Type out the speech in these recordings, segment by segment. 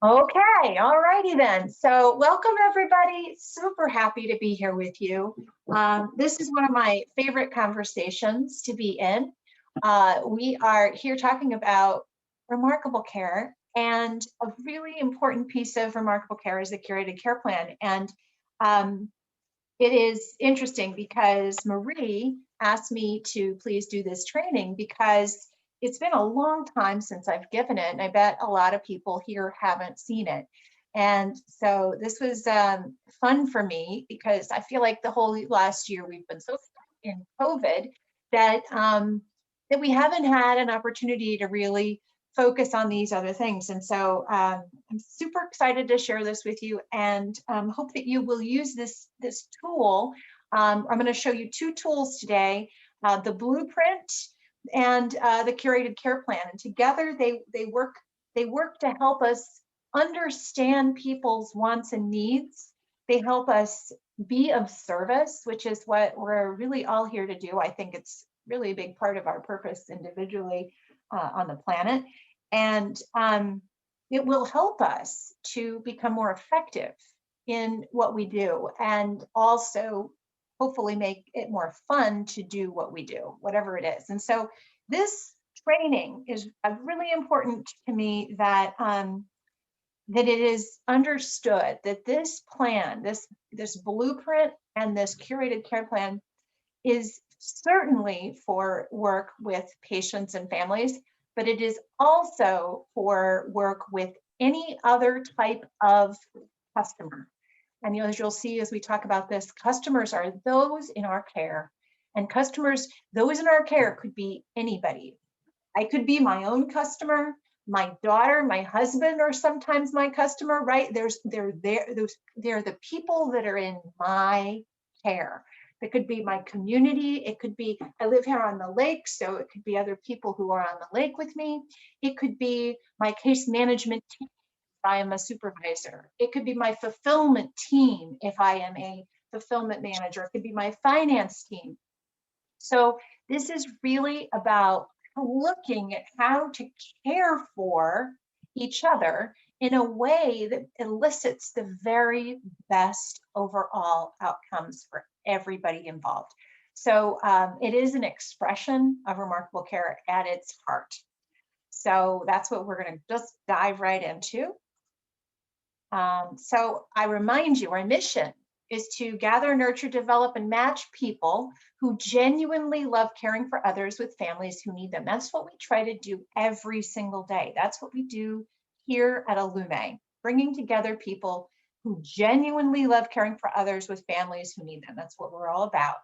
Okay, all righty then. So welcome everybody. Super happy to be here with you. This is one of my favorite conversations to be in. We are here talking about remarkable care, and a really important piece of remarkable care is the curated care plan. And um, it is interesting because Marie asked me to please do this training because it's been a long time since I've given it, and I bet a lot of people here haven't seen it. And so this was fun for me because I feel like the whole last year we've been so stuck in COVID that that we haven't had an opportunity to really focus on these other things. And so I'm super excited to share this with you, and hope that you will use this tool. I'm going to show you two tools today, the blueprint and the curated care plan. And together they work to help us understand people's wants and needs. They help us be of service, which is what we're really all here to do. I think it's really a big part of our purpose individually on the planet. And it will help us to become more effective in what we do, and also hopefully make it more fun to do what we do, whatever it is. And so this training is really important to me, that that it is understood that this plan, this blueprint and this curated care plan is certainly for work with patients and families, but it is also for work with any other type of customer. And as you'll see as we talk about this, customers are those in our care. And customers, those in our care could be anybody. I could be my own customer, my daughter, my husband, or sometimes my customer, right? They're the people that are in my care. It could be my community. It could be, I live here on the lake, so it could be other people who are on the lake with me. It could be my case management team if I am a supervisor. It could be my fulfillment team if I am a fulfillment manager. It could be my finance team. So this is really about looking at how to care for each other in a way that elicits the very best overall outcomes for everybody involved. So it is an expression of remarkable care at its heart. So that's what we're going to just dive right into. So I remind you, our mission is to gather, nurture, develop, and match people who genuinely love caring for others with families who need them. That's what we try to do every single day. That's what we do here at Allumé, bringing together people who genuinely love caring for others with families who need them. That's what we're all about.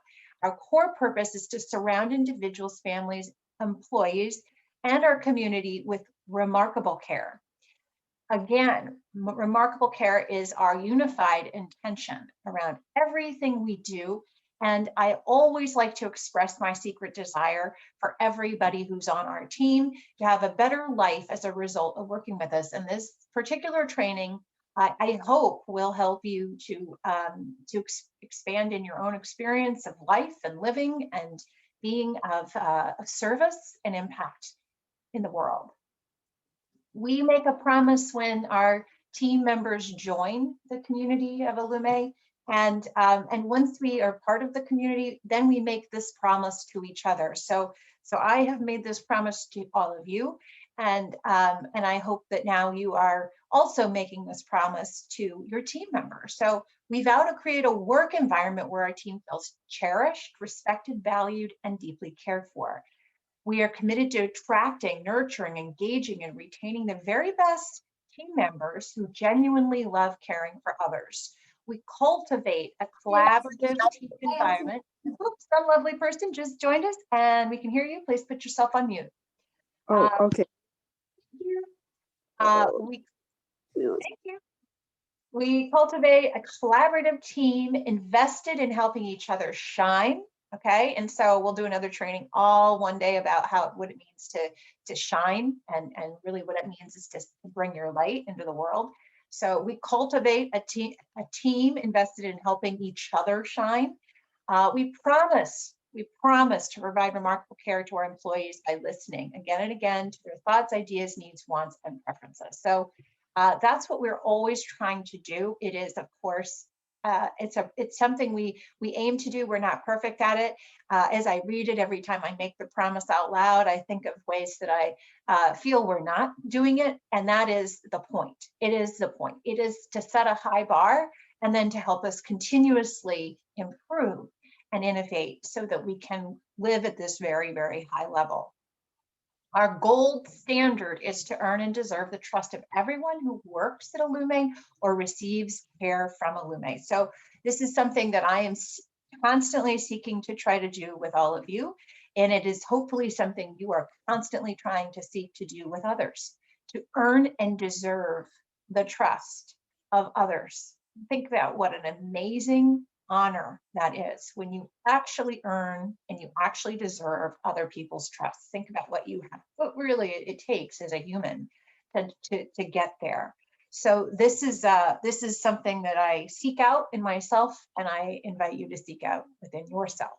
Our core purpose is to surround individuals, families, employees, and our community with remarkable care. Again, remarkable care is our unified intention around everything we do. And I always like to express my secret desire for everybody who's on our team to have a better life as a result of working with us. And this particular training, I hope, will help you to expand in your own experience of life and living and being of service and impact in the world. We make a promise when our team members join the community of Allumé, and once we are part of the community, then we make this promise to each other. So I have made this promise to all of you, and I hope that now you are also making this promise to your team members. So we vow to create a work environment where our team feels cherished, respected, valued, and deeply cared for. We are committed to attracting, nurturing, engaging, and retaining the very best team members who genuinely love caring for others. We cultivate a collaborative team environment. Oops, some lovely person just joined us and we can hear you. Please put yourself on mute. Oh, okay. Thank you. Thank you. We cultivate a collaborative team invested in helping each other shine. Okay, and so we'll do another training all one day about what it means to shine, and really what it means is to bring your light into the world. So we cultivate a team invested in helping each other shine. We promise to provide remarkable care to our employees by listening again and again to their thoughts, ideas, needs, wants, and preferences. So That's what we're always trying to do. It is, of course, it's something we aim to do. We're not perfect at it. As I read it, every time I make the promise out loud, I think of ways that I feel we're not doing it, and that is the point. It is the point. It is to set a high bar and then to help us continuously improve and innovate so that we can live at this very, very high level. Our gold standard is to earn and deserve the trust of everyone who works at Allumé or receives care from Allumé. So this is something that I am constantly seeking to try to do with all of you. And it is hopefully something you are constantly trying to seek to do with others, to earn and deserve the trust of others. Think about what an amazing honor that is when you actually earn and you actually deserve other people's trust. Think about what you have, what really it takes as a human to get there. So this is something that I seek out in myself, and I invite you to seek out within yourself.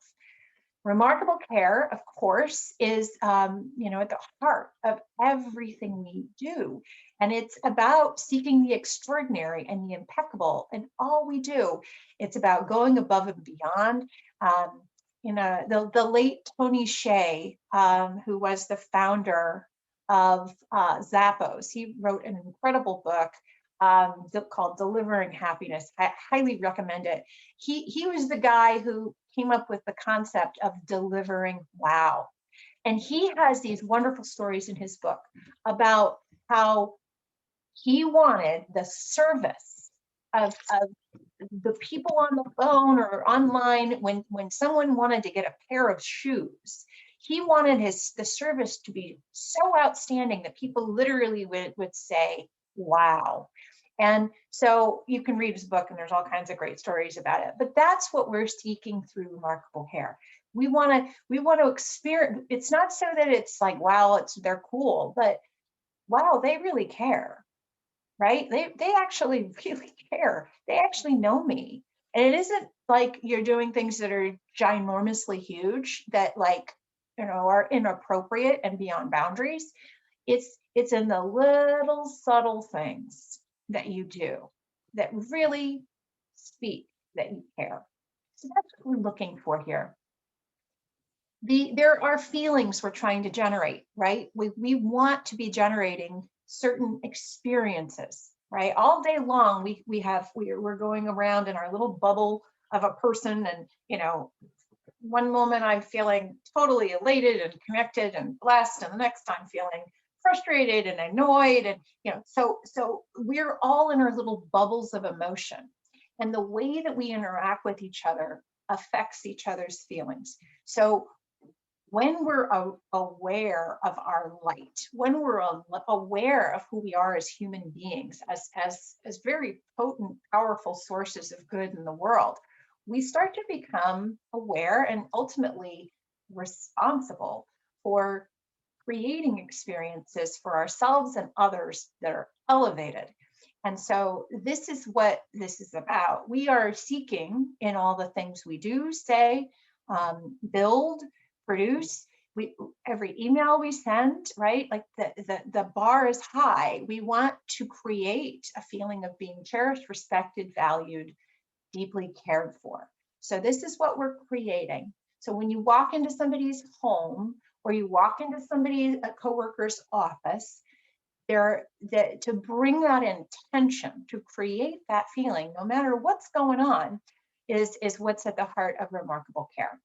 Remarkable care, of course, is at the heart of everything we do. And it's about seeking the extraordinary and the impeccable in all we do. It's about going above and beyond. The late Tony Hsieh, who was the founder of Zappos, he wrote an incredible book called Delivering Happiness. I highly recommend it. He was the guy who came up with the concept of delivering wow. And he has these wonderful stories in his book about how he wanted the service of the people on the phone or online when someone wanted to get a pair of shoes. He wanted the service to be so outstanding that people literally would say, wow. And so you can read his book and there's all kinds of great stories about it, but that's what we're seeking through Remarkable Care. We want to experience, it's not so that it's like, wow, they're cool, but wow, they really care, right? They actually really care. They actually know me. And it isn't like you're doing things that are ginormously huge that are inappropriate and beyond boundaries. It's in the little subtle things that you do that really speak that you care. So that's what we're looking for here. There are feelings we're trying to generate, right? We want to be generating certain experiences, right? All day long, we're going around in our little bubble of a person, and one moment I'm feeling totally elated and connected and blessed, and the next I'm feeling frustrated and annoyed, and so we're all in our little bubbles of emotion, and the way that we interact with each other affects each other's feelings. So when we're aware of our light, when we're aware of who we are as human beings, as very potent, powerful sources of good in the world, we start to become aware and ultimately responsible for creating experiences for ourselves and others that are elevated. And so this is what this is about. We are seeking in all the things we do, say, build, produce, every email we send, right? Like the bar is high. We want to create a feeling of being cherished, respected, valued, deeply cared for. So this is what we're creating. So when you walk into somebody's home or you walk into a coworker's office, to bring that intention, to create that feeling, no matter what's going on, is what's at the heart of Remarkable Care.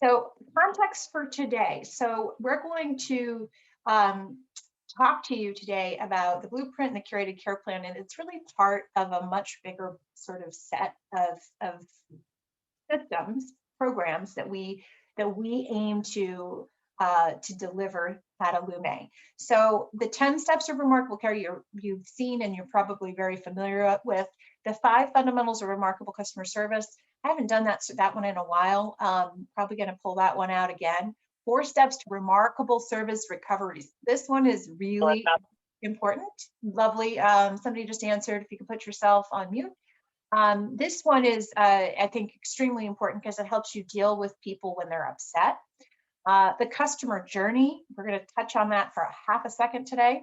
So context for today. So we're going to talk to you today about the blueprint and the curated care plan, and it's really part of a much bigger sort of set of systems, programs that we aim to deliver at Allumé. So the 10 steps of Remarkable Care you've seen and you're probably very familiar with. The 5 fundamentals of remarkable customer service. I haven't done that one in a while. Probably going to pull that one out again. 4 steps to remarkable service recoveries. This one is really important. Lovely. Somebody just answered, if you can put yourself on mute. This one is, I think, extremely important because it helps you deal with people when they're upset. The customer journey, we're going to touch on that for a half a second today.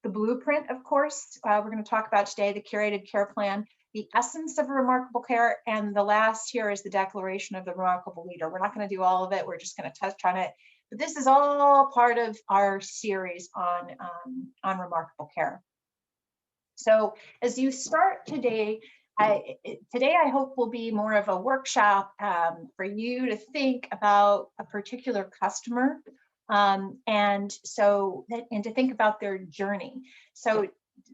The blueprint, of course, we're going to talk about today, the curated care plan, the essence of remarkable care, and the last here is the declaration of the remarkable leader. We're not going to do all of it. We're just going to touch on it. But this is all part of our series on remarkable care. So as you start today, I hope will be more of a workshop for you to think about a particular customer, and to think about their journey. So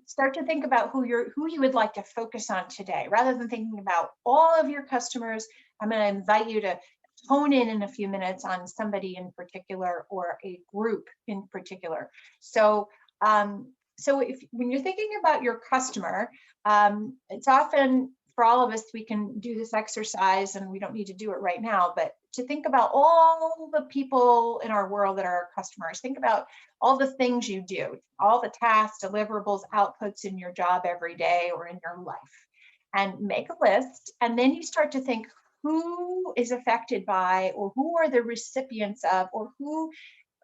start to think about who you would like to focus on today, rather than thinking about all of your customers. I'm going to invite you to hone in a few minutes on somebody in particular or a group in particular. So when you're thinking about your customer, it's often, for all of us, we can do this exercise and we don't need to do it right now, but to think about all the people in our world that are our customers. Think about all the things you do, all the tasks, deliverables, outputs in your job every day or in your life, and make a list. And then you start to think, who is affected by, or who are the recipients of, or who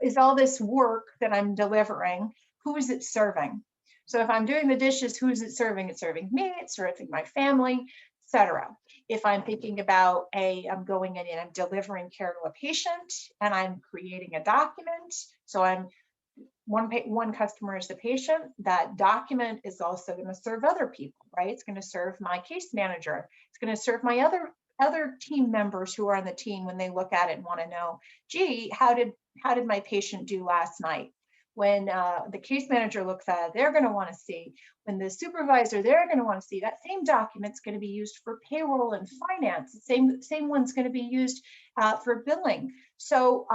is all this work that I'm delivering? Who is it serving? So if I'm doing the dishes, who is it serving? It's serving me, it's serving my family, etc. If I'm thinking about I'm going in and I'm delivering care to a patient and I'm creating a document, so I'm one customer is the patient, that document is also going to serve other people, right? It's going to serve my case manager. It's going to serve my other team members who are on the team when they look at it and want to know, gee, how did my patient do last night? When the case manager looks at it, they're going to want to see. When the supervisor, they're going to want to see. That same document's going to be used for payroll and finance. The same one's going to be used for billing. So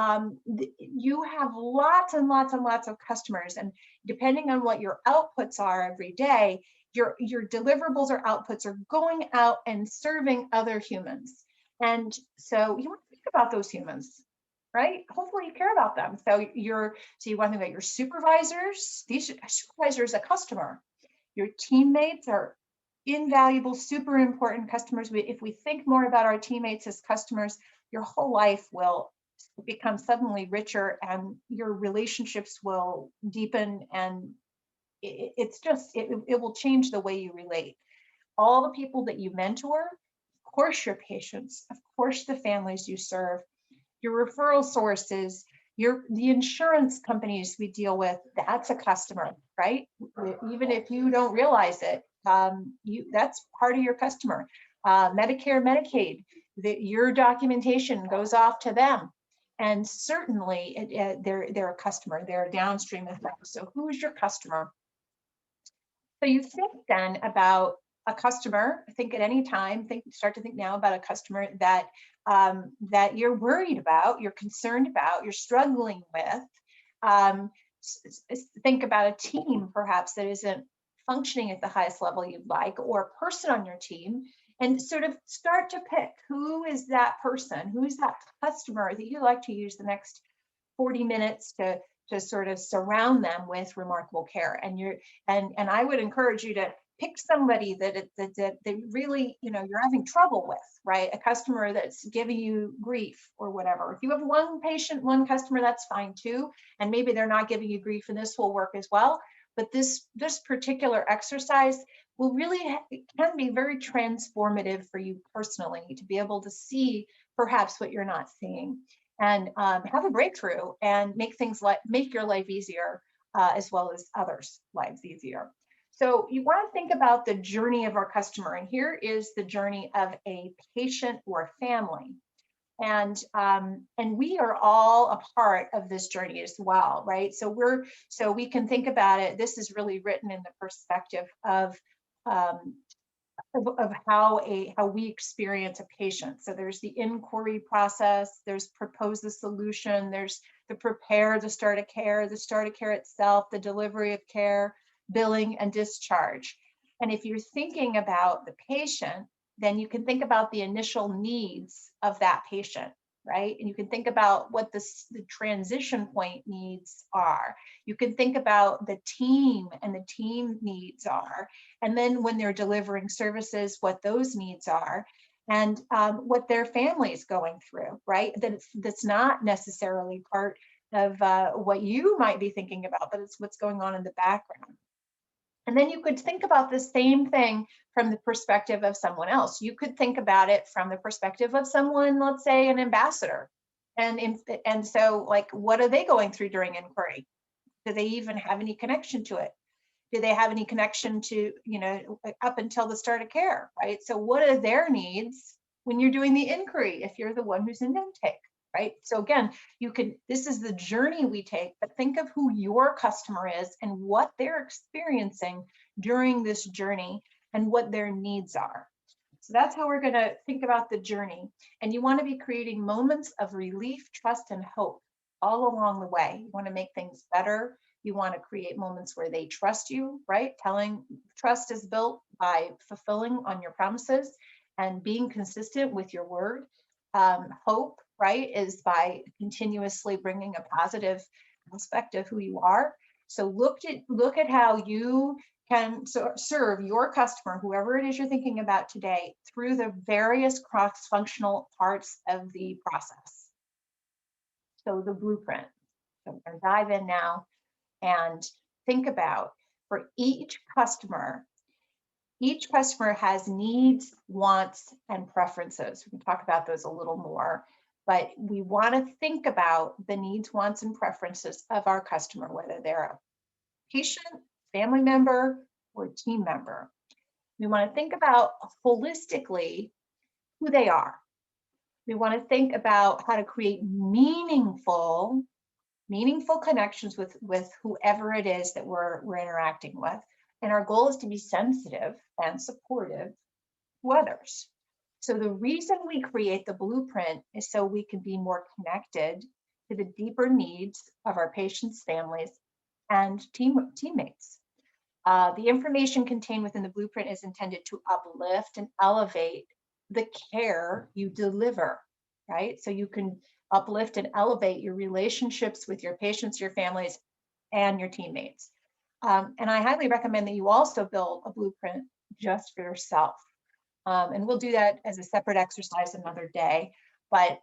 you have lots and lots and lots of customers, and depending on what your outputs are every day, your deliverables or outputs are going out and serving other humans. And so you want to think about those humans, right? Hopefully you care about them. So you want to think about your supervisors. These supervisors are a customer. Your teammates are invaluable, super important customers. If we think more about our teammates as customers, your whole life will become suddenly richer and your relationships will deepen, and it will change the way you relate. All the people that you mentor, of course your patients, of course the families you serve, your referral sources, the insurance companies we deal with, that's a customer, right? Even if you don't realize it, that's part of your customer. Medicare, Medicaid, your documentation goes off to them. And certainly they're a customer, they're a downstream effect. So who is your customer? So you think then about a customer, think at any time, start to think now about a customer that you're worried about, you're concerned about, you're struggling with. Think about a team perhaps that isn't functioning at the highest level you'd like, or a person on your team, and sort of start to pick who is that person, who is that customer that you like to use the next 40 minutes to sort of surround them with remarkable care. And I would encourage you to pick somebody that really, you're having trouble with, right? A customer that's giving you grief or whatever. If you have one patient, one customer, that's fine too. And maybe they're not giving you grief, and this will work as well. But this particular exercise can be very transformative for you personally, to be able to see perhaps what you're not seeing, and have a breakthrough and make your life easier, as well as others' lives easier. So you want to think about the journey of our customer, and here is the journey of a patient or family. And we are all a part of this journey as well, right? So we can think about it. This is really written in the perspective of how we experience a patient. So there's the inquiry process, there's propose the solution, there's the prepare, the start of care itself, the delivery of care, billing, and discharge. And if you're thinking about the patient, then you can think about the initial needs of that patient, right? And you can think about what the transition point needs are. You can think about the team and the team needs are. And then when they're delivering services, what those needs are, and what their family is going through, right? That's not necessarily part what you might be thinking about, but it's what's going on in the background. And then you could think about the same thing from the perspective of someone else. You could think about it from the perspective of someone, let's say an ambassador. And so, like, what are they going through during inquiry? Do they even have any connection to it? Do they have any connection to, up until the start of care, right? So what are their needs when you're doing the inquiry, if you're the one who's in intake, right? So again, this is the journey we take, but think of who your customer is and what they're experiencing during this journey and what their needs are. So that's how we're going to think about the journey. And you want to be creating moments of relief, trust, and hope all along the way. You want to make things better. You want to create moments where they trust you, right? Trust is built by fulfilling on your promises and being consistent with your word. Hope, right, is by continuously bringing a positive aspect of who you are. So look at how you can serve your customer, whoever it is you're thinking about today, through the various cross-functional parts of the process. So the blueprint. So I'm going to dive in now and think about, for each customer has needs, wants, and preferences. We can talk about those a little more, but we want to think about the needs, wants, and preferences of our customer, whether they're a patient, family member, or team member. We want to think about holistically who they are. We want to think about how to create meaningful connections with whoever it is that we're interacting with. And our goal is to be sensitive and supportive to others. So the reason we create the blueprint is so we can be more connected to the deeper needs of our patients, families, and teammates. The information contained within the blueprint is intended to uplift and elevate the care you deliver, right? So you can uplift and elevate your relationships with your patients, your families, and your teammates. And I highly recommend that you also build a blueprint just for yourself. And we'll do that as a separate exercise another day. But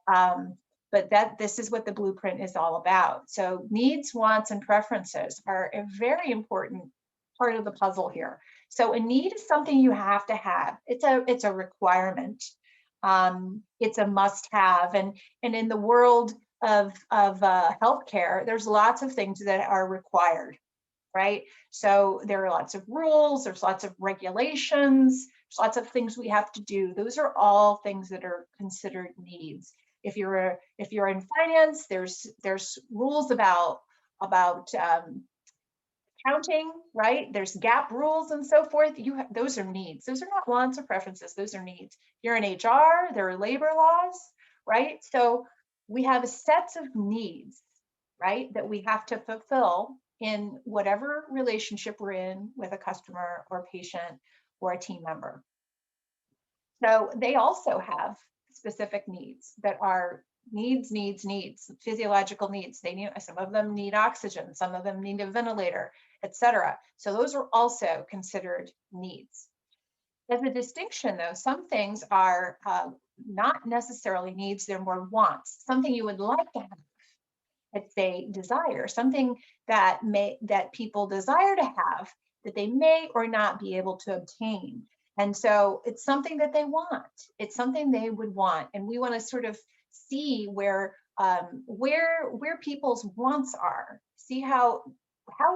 this is what the blueprint is all about. So needs, wants, and preferences are a very important part of the puzzle here. So a need is something you have to have. It's a requirement. It's a must-have. And in the world of healthcare, there's lots of things that are required, right? So there are lots of rules, there's lots of regulations, there's lots of things we have to do. Those are all things that are considered needs. If you're in finance, there's rules about accounting, right? There's GAAP rules and so forth. Those are needs. Those are not wants or preferences. Those are needs. You're in HR, there are labor laws, right? So we have sets of needs, right, that we have to fulfill in whatever relationship we're in with a customer or patient or a team member. So they also have specific needs that are needs, physiological needs. Some of them need oxygen, some of them need a ventilator, etc. So those are also considered needs. As a distinction, though, some things are not necessarily needs, they're more wants, something you would like to have. It's a desire, something that people desire to have that they may or not be able to obtain. And so it's something that they want. It's something they would want. And we want to sort of see where people's wants are, see how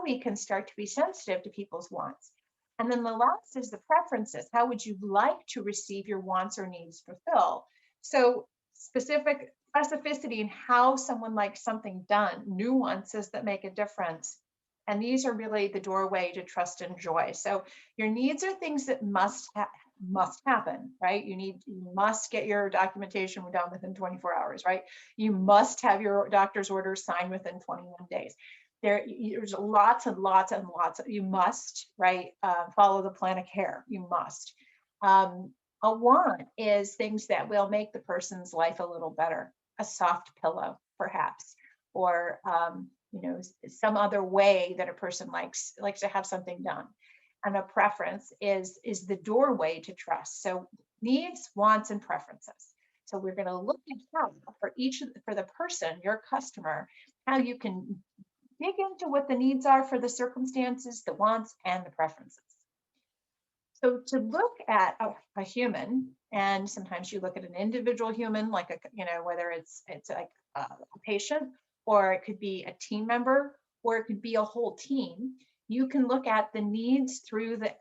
we can start to be sensitive to people's wants. And then the last is the preferences. How would you like to receive your wants or needs fulfilled? So specificity in how someone likes something done, nuances that make a difference. And these are really the doorway to trust and joy. So your needs are things that must happen, right? You must get your documentation done within 24 hours, right? You must have your doctor's orders signed within 21 days. There's lots and lots and lots. You must, right? Follow the plan of care. You must. A want is things that will make the person's life a little better. A soft pillow, perhaps, or some other way that a person likes to have something done. And a preference is the doorway to trust. So needs, wants, and preferences. So we're going to look at how for the person, your customer, how you can dig into what the needs are for the circumstances, the wants, and the preferences. So to look at a human, and sometimes you look at an individual human, like whether it's like a patient, or it could be a team member, or it could be a whole team. You can look at the needs through the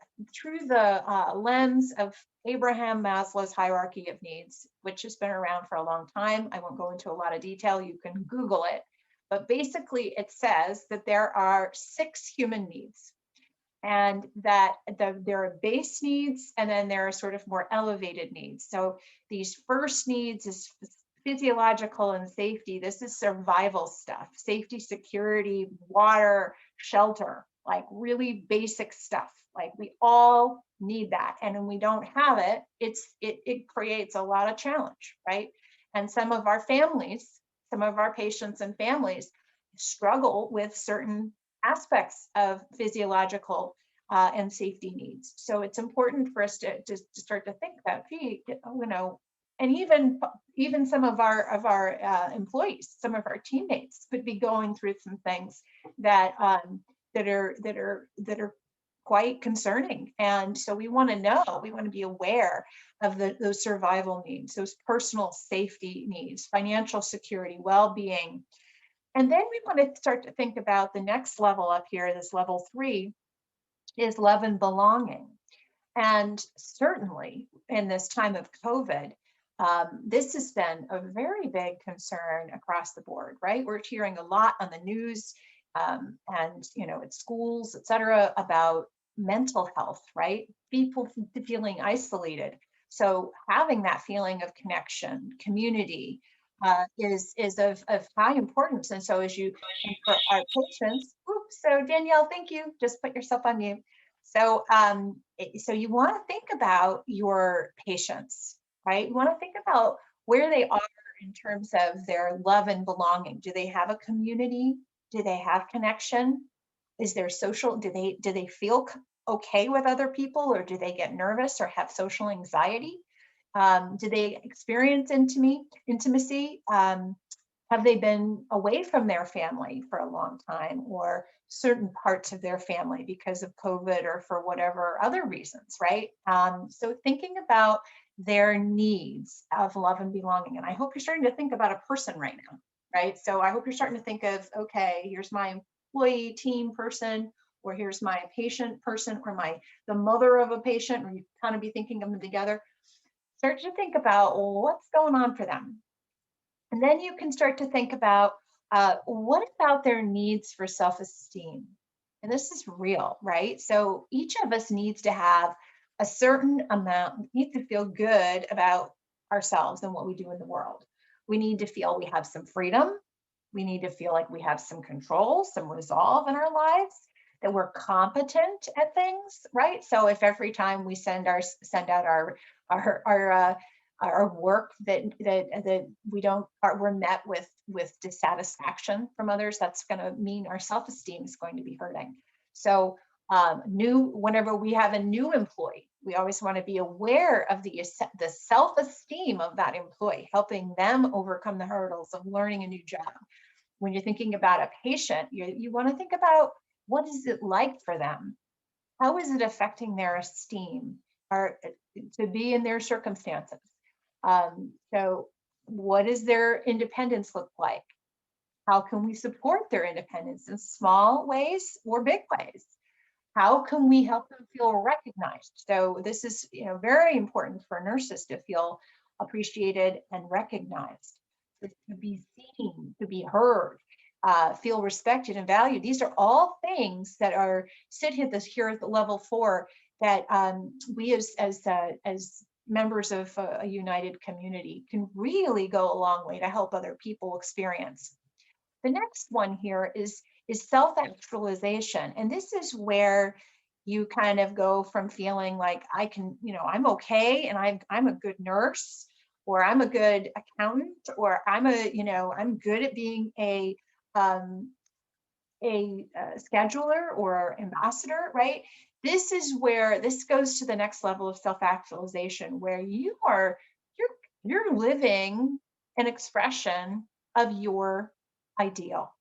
lens of Abraham Maslow's hierarchy of needs, which has been around for a long time. I won't go into a lot of detail. You can Google it, but basically it says that there are 6 human needs, and that there are base needs, and then there are sort of more elevated needs. So these first needs is physiological and safety. This is survival stuff: safety, security, water, shelter, like really basic stuff. Like we all need that, and when we don't have it, it creates a lot of challenge, right? And some of our patients and families struggle with certain aspects of physiological and safety needs. So it's important for us to start to think about, gee, and even some of our employees, some of our teammates could be going through some things that are quite concerning. And so we want to be aware of those survival needs, those personal safety needs, financial security, well-being. And then we want to start to think about the next level up here, this level 3, is love and belonging. And certainly in this time of COVID, this has been a very big concern across the board, right? We're hearing a lot on the news and at schools, et cetera, about mental health, right? People feeling isolated. So having that feeling of connection, community, is of high importance. And so and for our patients, so Danielle, thank you. Just put yourself on mute. So, so you want to think about your patients, right? You want to think about where they are in terms of their love and belonging. Do they have a community? Do they have connection? Is there social? Do they feel okay with other people, or do they get nervous or have social anxiety? Do they experience intimacy? Have they been away from their family for a long time, or certain parts of their family because of COVID or for whatever other reasons, right? So thinking about their needs of love and belonging. And I hope you're starting to think about a person right now, right? So I hope you're starting to think of, okay, here's my employee team person, or here's my patient person, or the mother of a patient, or you kind of be thinking of them together. Start to think about, well, what's going on for them. And then you can start to think about what about their needs for self-esteem? And this is real, right? So each of us needs to have a certain amount, need to feel good about ourselves and what we do in the world. We need to feel we have some freedom. We need to feel like we have some control, some resolve in our lives, that we're competent at things, right? So if every time we send out our work that we're met with dissatisfaction from others, that's going to mean our self-esteem is going to be hurting. So whenever we have a new employee, we always want to be aware of the self-esteem of that employee, helping them overcome the hurdles of learning a new job. When you're thinking about a patient, you want to think about, what is it like for them? How is it affecting their esteem or to be in their circumstances? So what does their independence look like? How can we support their independence in small ways or big ways? How can we help them feel recognized? So this is very important for nurses to feel appreciated and recognized, to be seen, to be heard, feel respected and valued. These are all things that sit here at the level 4 that we as members of a united community can really go a long way to help other people experience. The next one here is self-actualization. And this is where you kind of go from feeling like I'm okay and I'm a good nurse, or I'm a good accountant, or I'm good at being a scheduler or ambassador, right? This is where this goes to the next level of self-actualization, where you're living an expression of your ideal.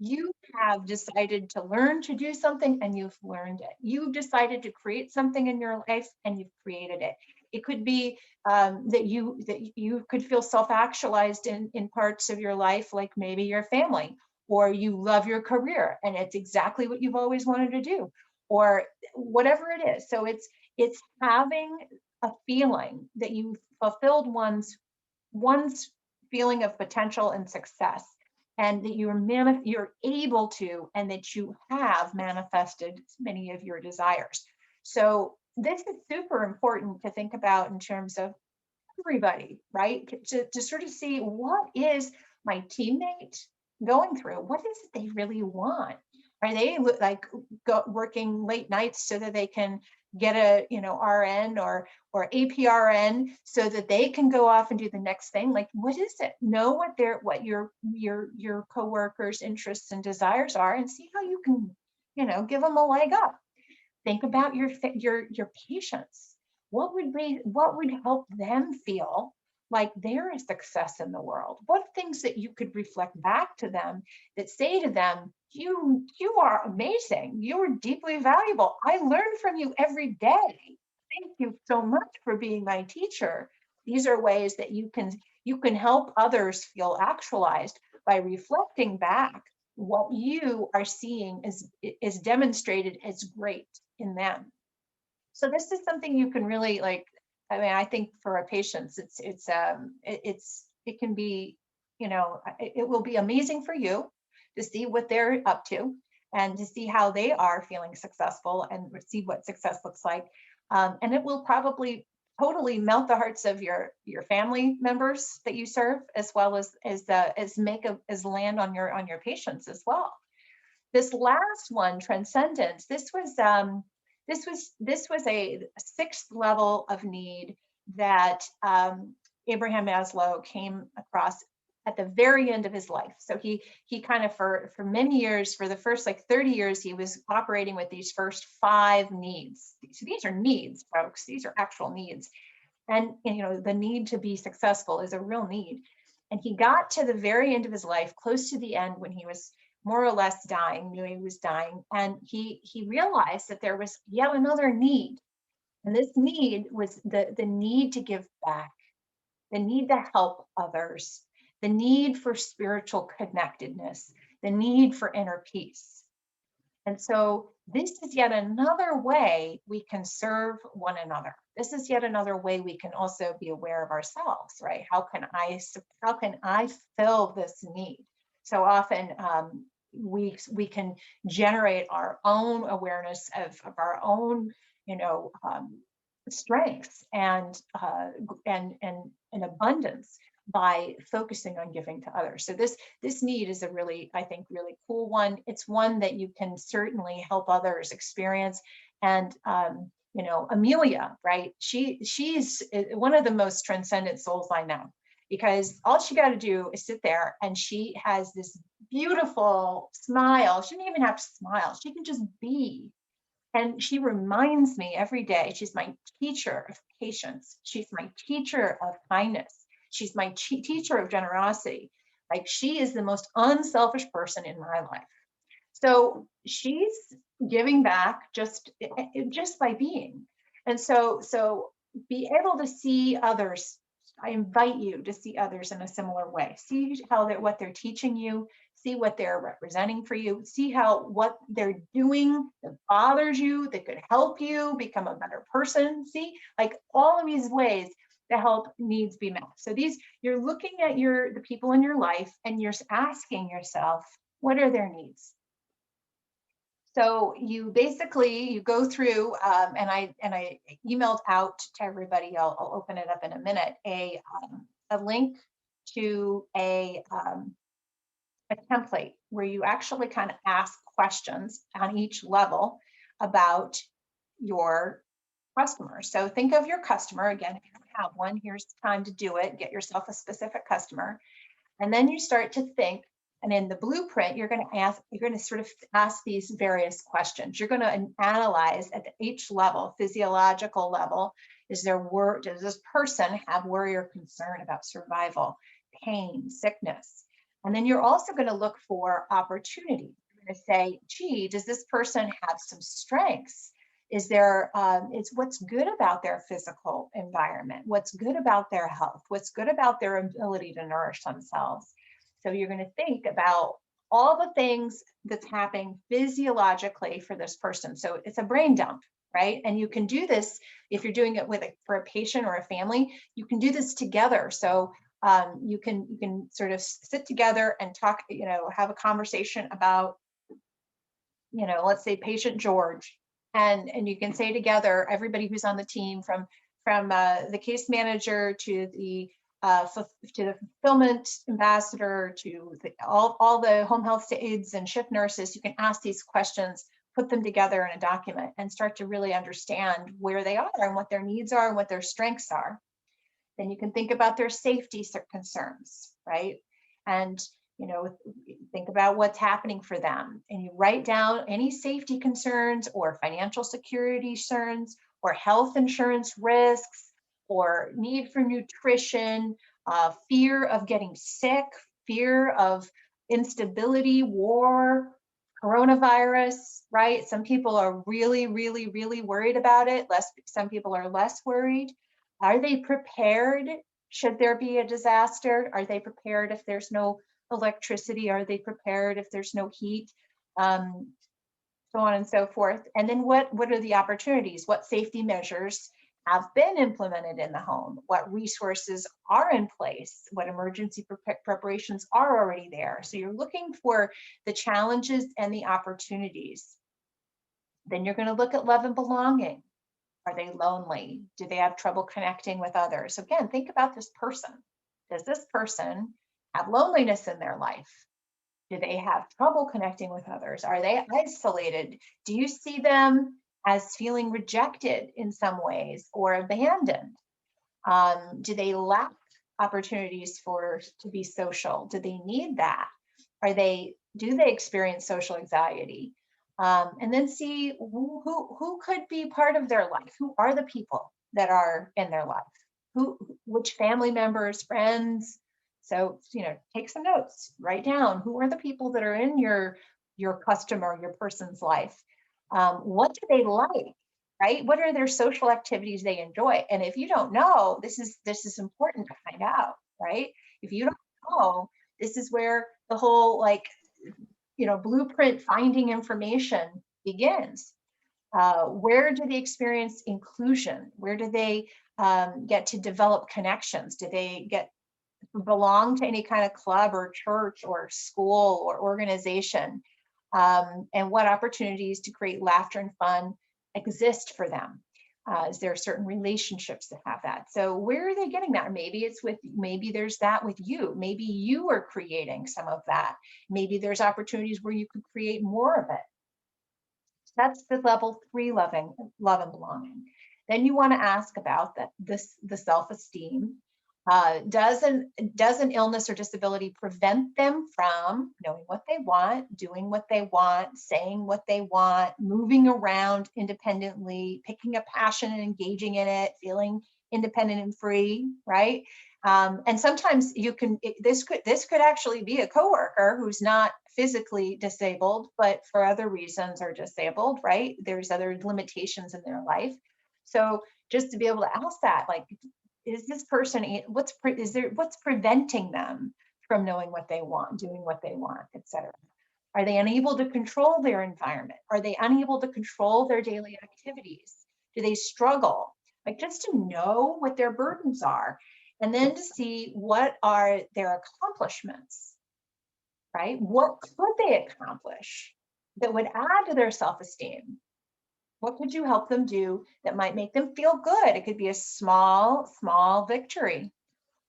You have decided to learn to do something and you've learned it. You've decided to create something in your life and you've created it. It could be that you could feel self-actualized in parts of your life, like maybe your family, or you love your career and it's exactly what you've always wanted to do, or whatever it is. So it's having a feeling that you've fulfilled one's feeling of potential and success, and that you're able to, and that you have manifested many of your desires. So this is super important to think about in terms of everybody, right? To sort of see, what is my teammate going through? What is it they really want? Are they like working late nights so that they can get a RN or APRN so that they can go off and do the next thing? Like, what is it? Know what your coworkers' interests and desires are, and see how you can give them a leg up. Think about your patients. What would help them feel like they're a success in the world? What things that you could reflect back to them that say to them, you are amazing. You are deeply valuable. I learn from you every day. Thank you so much for being my teacher. These are ways that you can help others feel actualized by reflecting back what you are seeing is demonstrated as great in them. So this is something you can really I mean, I think for our patients, it can be, it will be amazing for you to see what they're up to and to see how they are feeling successful and see what success looks like. And it will probably totally melt the hearts of your family members that you serve, as well as land on your patients as well. This last one, transcendence, this was a sixth level of need that Abraham Maslow came across at the very end of his life. So he kind of for many years, for the first 30 years, he was operating with these first 5 needs. So these are needs, folks. These are actual needs. And the need to be successful is a real need. And he got to the very end of his life, close to the end, when he was more or less dying, knew he was dying. And he realized that there was yet another need. And this need was the need to give back, the need to help others, the need for spiritual connectedness, the need for inner peace. And so this is yet another way we can serve one another. This is yet another way we can also be aware of ourselves, right? How can I fill this need? So often we can generate our own awareness of our own, strengths and abundance by focusing on giving to others. So this need is a really, I think, really cool one. It's one that you can certainly help others experience. And Amelia, right? She's one of the most transcendent souls I know, because all she got to do is sit there, and she has this beautiful smile. She doesn't even have to smile. She can just be. And she reminds me every day, she's my teacher of patience. She's my teacher of kindness. She's my teacher of generosity. Like, she is the most unselfish person in my life. So she's giving back just by being. And so be able to see others. I invite you to see others in a similar way. See what they're teaching you, see what they're representing for you, see what they're doing that bothers you, that could help you become a better person. See, like, all of these ways to help needs be met. So you're looking at the people in your life, and you're asking yourself, what are their needs? So you go through, and I emailed out to everybody. I'll open it up in a minute. A link to a template where you actually kind of ask questions on each level about your customer. So think of your customer. Again, if you don't have one, here's the time to do it. Get yourself a specific customer, and then you start to think. And in the blueprint, you're going to sort of ask these various questions. You're going to analyze at each level, physiological level. Does this person have worry or concern about survival, pain, sickness? And then you're also going to look for opportunity. You're going to say, gee, does this person have some strengths? Is there, it's what's good about their physical environment? What's good about their health? What's good about their ability to nourish themselves? So you're going to think about all the things that's happening physiologically for this person. So it's a brain dump, right? And you can do this if you're doing it for a patient or a family. You can do this together. So you can sort of sit together and talk, have a conversation about, let's say patient George, and you can say together, everybody who's on the team, from the case manager to the fulfillment ambassador to all the home health aides and shift nurses. You can ask these questions, put them together in a document, and start to really understand where they are and what their needs are and what their strengths are. Then you can think about their safety concerns, right? And think about what's happening for them, and you write down any safety concerns or financial security concerns or health insurance risks or need for nutrition, fear of getting sick, fear of instability, war, coronavirus, right? Some people are really, really, really worried about it. Some people are less worried. Are they prepared should there be a disaster? Are they prepared if there's no electricity? Are they prepared if there's no heat? So on and so forth. And then what are the opportunities? What safety measures have been implemented in the home? What resources are in place? What emergency preparations are already there? So you're looking for the challenges and the opportunities. Then you're going to look at love and belonging. Are they lonely? Do they have trouble connecting with others? Again, think about this person. Does this person have loneliness in their life? Do they have trouble connecting with others? Are they isolated? Do you see them as feeling rejected in some ways or abandoned? Do they lack opportunities to be social? Do they need that? Do they experience social anxiety? And then see who could be part of their life. Who are the people that are in their life? Which family members, friends? So, take some notes, write down who are the people that are in your customer, your person's life. What do they like, right? What are their social activities they enjoy? And if you don't know, this is important to find out, right? If you don't know, this is where the whole blueprint finding information begins. Where do they experience inclusion? Where do they get to develop connections? Do they belong to any kind of club or church or school or organization? And what opportunities to create laughter and fun exist for them? Is there certain relationships that have that? So where are they getting that? Maybe there's that with you. Maybe you are creating some of that. Maybe there's opportunities where you could create more of it. That's the level 3 love and belonging. Then you want to ask about the self-esteem. Does an illness or disability prevent them from knowing what they want, doing what they want, saying what they want, moving around independently, picking a passion and engaging in it, feeling independent and free, right? And sometimes this could actually be a coworker who's not physically disabled, but for other reasons are disabled, right? There's other limitations in their life. So just to be able to ask that, like, is this person, what's preventing them from knowing what they want, doing what they want, etc.? Are they unable to control their environment? Are they unable to control their daily activities? Do they struggle? Like, just to know what their burdens are, and then to see what are their accomplishments, right? What could they accomplish that would add to their self-esteem? What could you help them do that might make them feel good? It could be a small victory.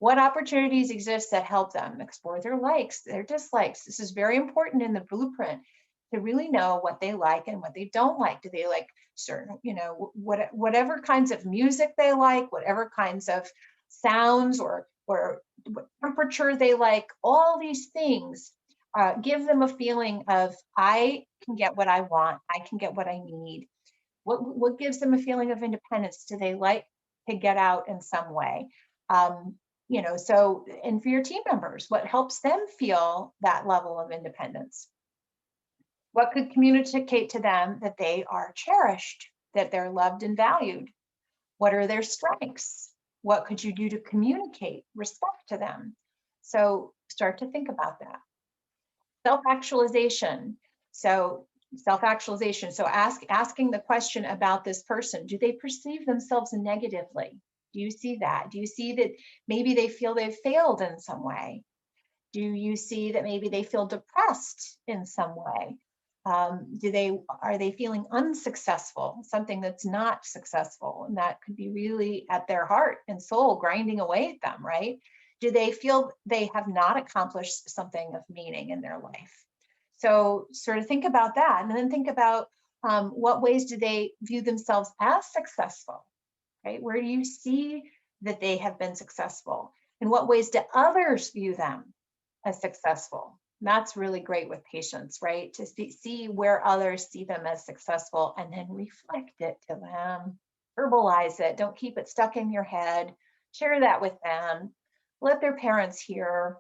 What opportunities exist that help them explore their likes, their dislikes? This is very important in the blueprint to really know what they like and what they don't like. Do they like certain, whatever kinds of music they like, whatever kinds of sounds or what temperature they like, all these things give them a feeling of, I can get what I want, I can get what I need. What gives them a feeling of independence? Do they like to get out in some way? So, and for your team members, what helps them feel that level of independence? What could communicate to them that they are cherished, that they're loved and valued? What are their strengths? What could you do to communicate respect to them? So start to think about that. Self-actualization. So self-actualization. So asking the question about this person, do they perceive themselves negatively? Do you see that? Do you see that maybe they feel they've failed in some way? Do you see that maybe they feel depressed in some way? Are they feeling unsuccessful, something that's not successful, and that could be really at their heart and soul grinding away at them, right? Do they feel they have not accomplished something of meaning in their life? So sort of think about that, and then think about what ways do they view themselves as successful, right? Where do you see that they have been successful? In what ways do others view them as successful? And that's really great with patients, right? To see where others see them as successful and then reflect it to them, verbalize it. Don't keep it stuck in your head. Share that with them. Let their parents hear,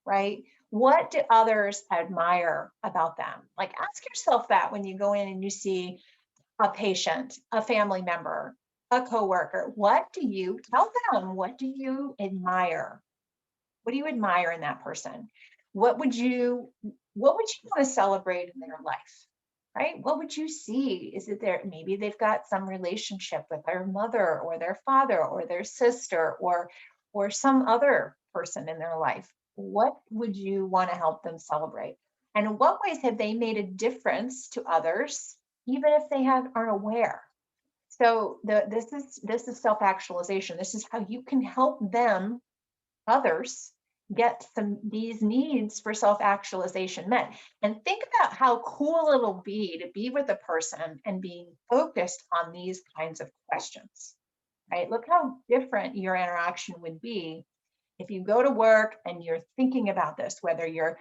right? What do others admire about them? Like, ask yourself that when you go in and you see a patient, a family member, a coworker. What do you tell them? What do you admire? What do you admire in that person? What would you want to celebrate in their life? Right? What would you see? Is it there? Maybe they've got some relationship with their mother or their father or their sister or some other person in their life. What would you want to help them celebrate? And in what ways have they made a difference to others, even if they aren't aware? So this is self-actualization. This is how you can help them, others, get these needs for self-actualization met. And think about how cool it'll be to be with a person and being focused on these kinds of questions, right? Look how different your interaction would be if you go to work and you're thinking about this, whether you're,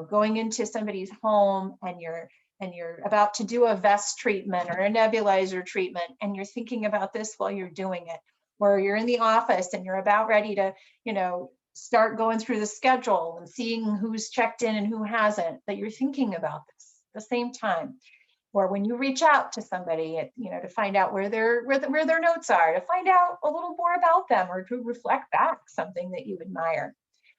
going into somebody's home and you're about to do a vest treatment or a nebulizer treatment, and you're thinking about this while you're doing it, or you're in the office and you're about ready to, start going through the schedule and seeing who's checked in and who hasn't, that you're thinking about this at the same time. Or when you reach out to somebody, to find out where their notes are, to find out a little more about them, or to reflect back something that you admire.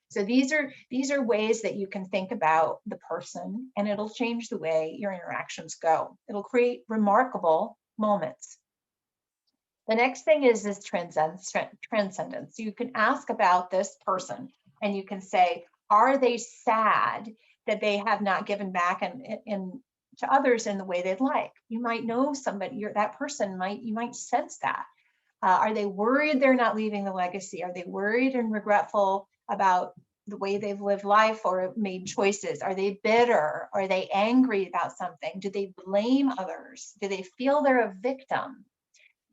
So these are ways that you can think about the person, and it'll change the way your interactions go. It'll create remarkable moments. The next thing is this transcendence. You can ask about this person and you can say, are they sad that they have not given back to others in the way they'd like? You might know somebody, that person you might sense that. Are they worried they're not leaving the legacy? Are they worried and regretful about the way they've lived life or made choices? Are they bitter? Are they angry about something? Do they blame others? Do they feel they're a victim?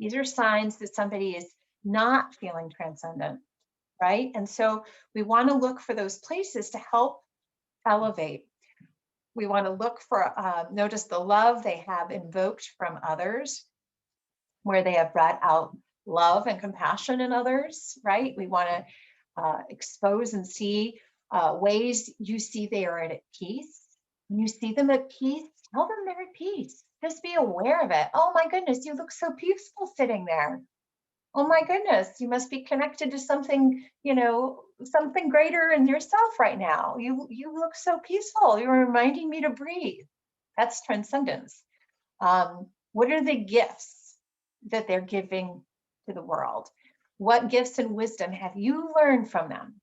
These are signs that somebody is not feeling transcendent, right? And so we want to look for those places to help elevate. We want to look for, notice the love they have invoked from others, where they have brought out love and compassion in others, right? We want to expose and see ways you see they are at peace. When you see them at peace, tell them they're at peace. Just be aware of it. Oh my goodness, you look so peaceful sitting there. Oh my goodness, you must be connected to something, something greater in yourself right now. You look so peaceful. You're reminding me to breathe. That's transcendence. What are the gifts that they're giving to the world? What gifts and wisdom have you learned from them?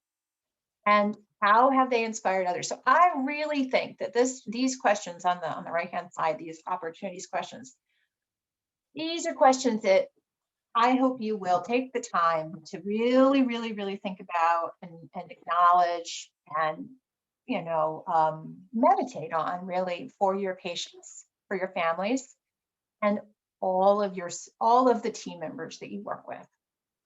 And how have they inspired others? So I really think that these questions on the right-hand side, these opportunities questions, these are questions that I hope you will take the time to really, really, really think about and acknowledge and, meditate on, really, for your patients, for your families, and all of the team members that you work with.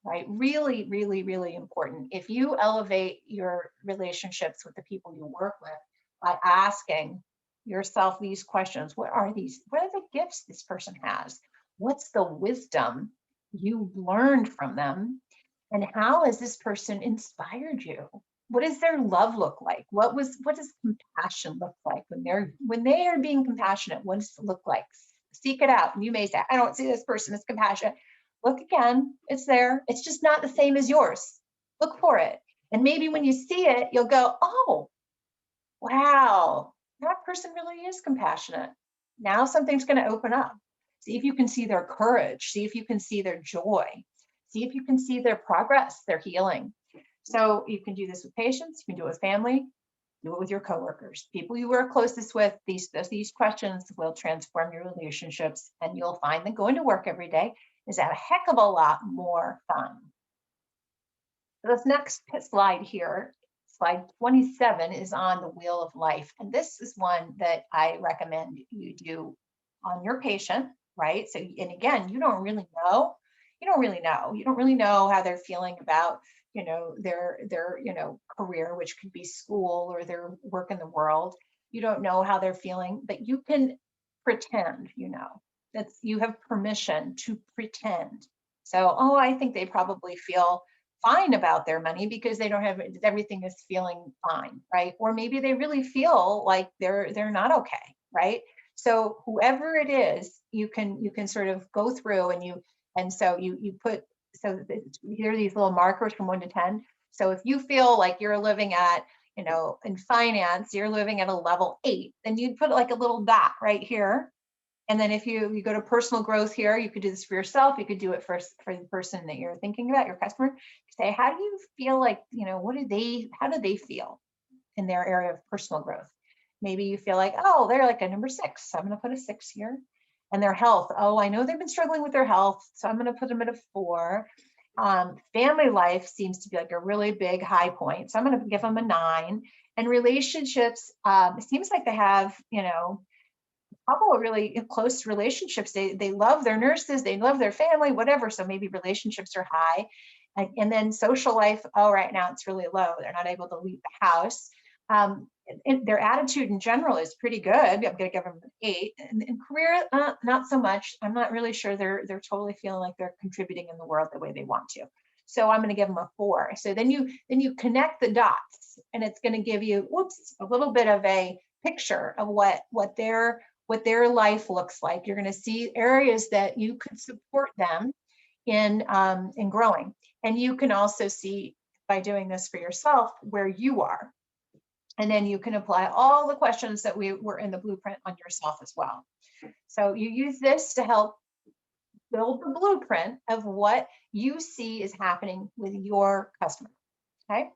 Right? Really, really, really important. If you elevate your relationships with the people you work with by asking yourself these questions, what are the gifts this person has? What's the wisdom you learned from them? And how has this person inspired you? What does their love look like? What does compassion look like when they are being compassionate? What does it look like? Seek it out. And you may say, I don't see this person as compassionate. Look again, it's there. It's just not the same as yours. Look for it. And maybe when you see it, you'll go, oh, wow, that person really is compassionate. Now something's going to open up. See if you can see their courage. See if you can see their joy. See if you can see their progress, their healing. So you can do this with patients, you can do it with family, do it with your coworkers, people you work closest with. These questions will transform your relationships, and you'll find that going to work every day is a heck of a lot more fun. This next slide here, slide 27, is on the wheel of life. And this is one that I recommend you do on your patient, right? So, and again, you don't really know how they're feeling about, their career, which could be school or their work in the world. You don't know how they're feeling, but you can pretend, that's, you have permission to pretend. So, oh, I think they probably feel fine about their money because they don't have, everything is feeling fine, right? Or maybe they really feel like they're not okay, right? So whoever it is, you can sort of go through and so you put, so here are these little markers from 1 to 10. So if you feel like you're living at, in finance, you're living at a level 8, then you'd put like a little dot right here. And then if you go to personal growth here, you could do this for yourself. You could do it for the person that you're thinking about, your customer. Say, how do you feel like, how do they feel in their area of personal growth? Maybe you feel like, oh, they're like a number 6. So I'm going to put a 6 here. And their health. Oh, I know they've been struggling with their health. So I'm going to put them at a 4. Family life seems to be like a really big high point. So I'm going to give them a 9. And relationships, it seems like they have, couple of really close relationships. They love their nurses, they love their family, whatever. So maybe relationships are high. And then social life, oh, right now it's really low. They're not able to leave the house. And their attitude in general is pretty good. I'm going to give them an 8. And career, not so much. I'm not really sure they're totally feeling like they're contributing in the world the way they want to. So I'm going to give them a 4. So then you connect the dots, and it's going to give you, a little bit of a picture of what their life looks like. You're going to see areas that you could support them in growing. And you can also see, by doing this for yourself, where you are. And then you can apply all the questions that were in the blueprint on yourself as well. So you use this to help build the blueprint of what you see is happening with your customer, okay?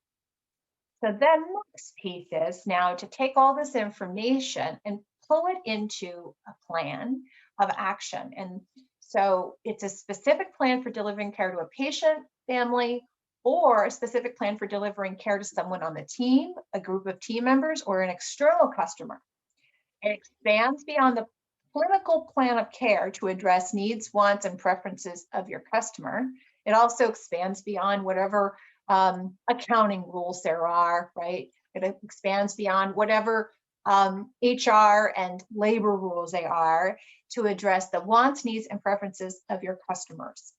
So then the next piece is now to take all this information and pull it into a plan of action. And so it's a specific plan for delivering care to a patient, family, or a specific plan for delivering care to someone on the team, a group of team members, or an external customer. It expands beyond the clinical plan of care to address needs, wants, and preferences of your customer. It also expands beyond whatever accounting rules there are, right? It expands beyond whatever HR and labor rules they are to address the wants, needs, and preferences of your customers.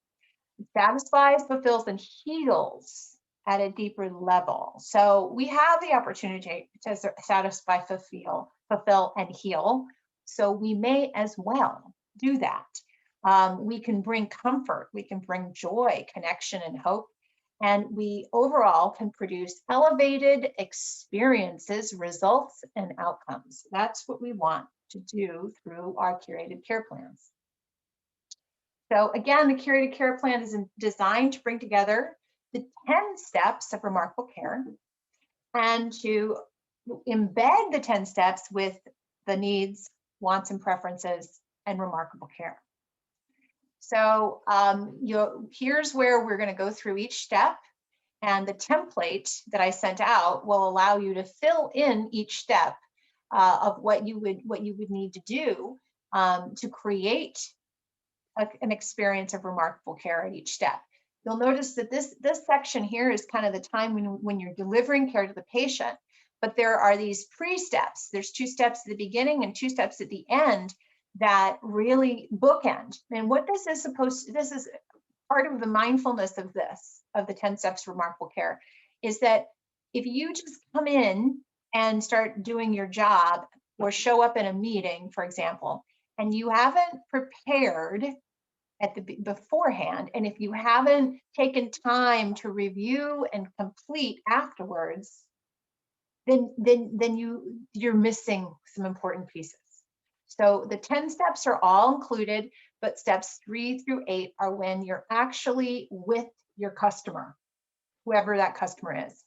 It satisfies, fulfills, and heals at a deeper level. So we have the opportunity to satisfy, fulfill, and heal. So we may as well do that. We can bring comfort, we can bring joy, connection, and hope. And we overall can produce elevated experiences, results, and outcomes. That's what we want to do through our curated care plans. So again, the curated care plan is designed to bring together the 10 steps of remarkable care and to embed the 10 steps with the needs, wants, and preferences and remarkable care. So here's where we're going to go through each step, and the template that I sent out will allow you to fill in each step of what you would need to do to create an experience of remarkable care at each step. You'll notice that this section here is kind of the time when you're delivering care to the patient, but there are these pre-steps. There's 2 steps at the beginning and 2 steps at the end that really bookend. And what this is part of the mindfulness of this, of the 10 steps to remarkable care, is that if you just come in and start doing your job or show up in a meeting, for example, and you haven't prepared at the beforehand, and if you haven't taken time to review and complete afterwards, then you're missing some important pieces. So the 10 steps are all included, but steps 3 through 8 are when you're actually with your customer, whoever that customer is.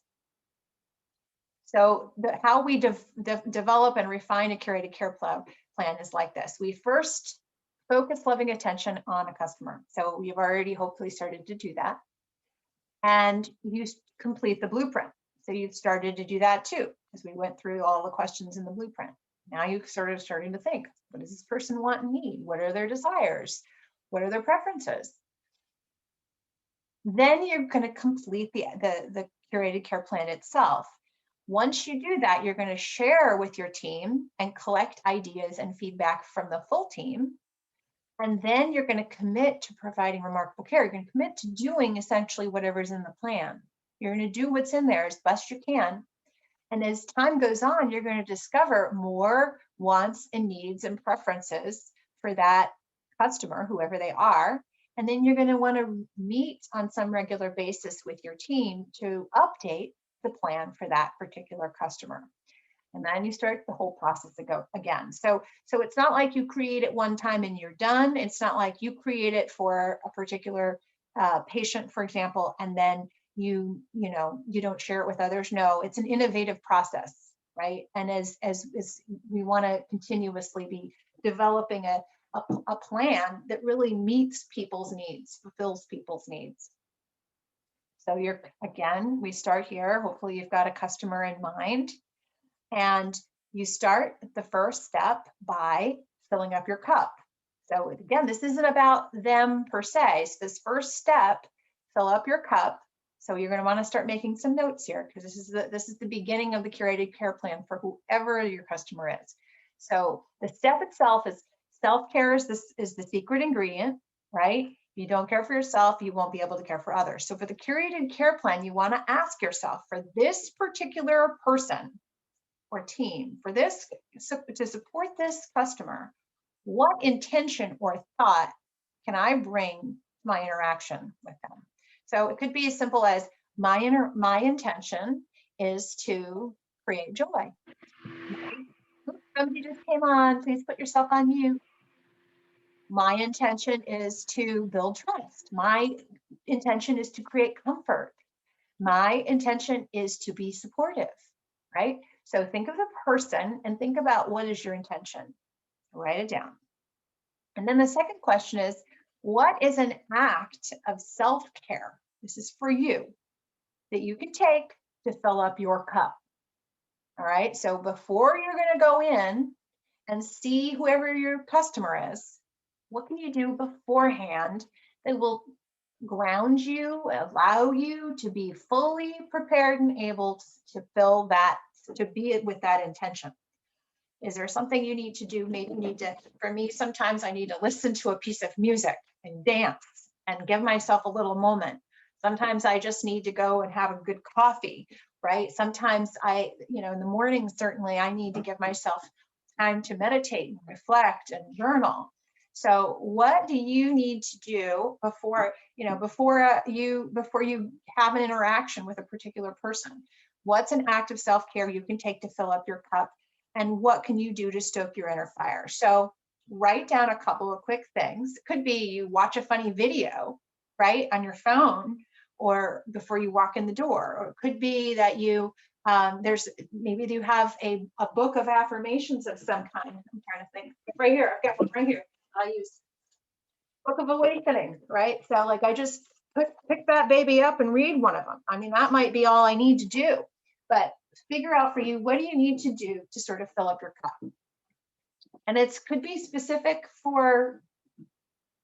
So how we develop and refine a curated care plan is like this. We first focus loving attention on a customer. So you've already hopefully started to do that. And you complete the blueprint. So you've started to do that too, because we went through all the questions in the blueprint. Now you're sort of starting to think, what does this person want and need? What are their desires? What are their preferences? Then you're going to complete the curated care plan itself. Once you do that, you're going to share with your team and collect ideas and feedback from the full team. And then you're going to commit to providing remarkable care. You're going to commit to doing essentially whatever's in the plan. You're going to do what's in there as best you can. And as time goes on, you're going to discover more wants and needs and preferences for that customer, whoever they are. And then you're going to want to meet on some regular basis with your team to update the plan for that particular customer. And then you start the whole process again. So it's not like you create it one time and you're done. It's not like you create it for a particular patient, for example, and then you don't share it with others. No, it's an innovative process, right? And as we want to continuously be developing a plan that really meets people's needs, fulfills people's needs. So we start here. Hopefully you've got a customer in mind. And you start the first step by filling up your cup. So again, this isn't about them per se. So this first step, fill up your cup. So you're going to want to start making some notes here, because this is the beginning of the curated care plan for whoever your customer is. So the step itself is self-care is the secret ingredient, right? If you don't care for yourself, you won't be able to care for others. So for the curated care plan, you want to ask yourself, for this particular person or team, for this, to support this customer, what intention or thought can I bring to my interaction with them? So it could be as simple as my intention is to create joy. Somebody just came on, please put yourself on mute. My intention is to build trust. My intention is to create comfort. My intention is to be supportive, right? So think of the person and think about, what is your intention? Write it down. And then the second question is, what is an act of self-care? This is for you, that you can take to fill up your cup. All right. So before you're going to go in and see whoever your customer is, what can you do beforehand that will ground you, allow you to be fully prepared and able to fill that, to be with that intention? Is there something you need to do? Maybe you need to, for me, sometimes I need to listen to a piece of music and dance and give myself a little moment. Sometimes I just need to go and have a good coffee, right? Sometimes in the morning, certainly I need to give myself time to meditate and reflect and journal. So what do you need to do before you have an interaction with a particular person? What's an act of self-care you can take to fill up your cup? And what can you do to stoke your inner fire? So write down a couple of quick things. It could be you watch a funny video, right, on your phone, or before you walk in the door. Or it could be that you maybe you have a book of affirmations of some kind. I'm trying to think. Right here, I've got one right here. I use Book of Awakening, right? So like I just pick that baby up and read one of them. I mean, that might be all I need to do, but figure out for you, what do you need to do to sort of fill up your cup? And it could be specific for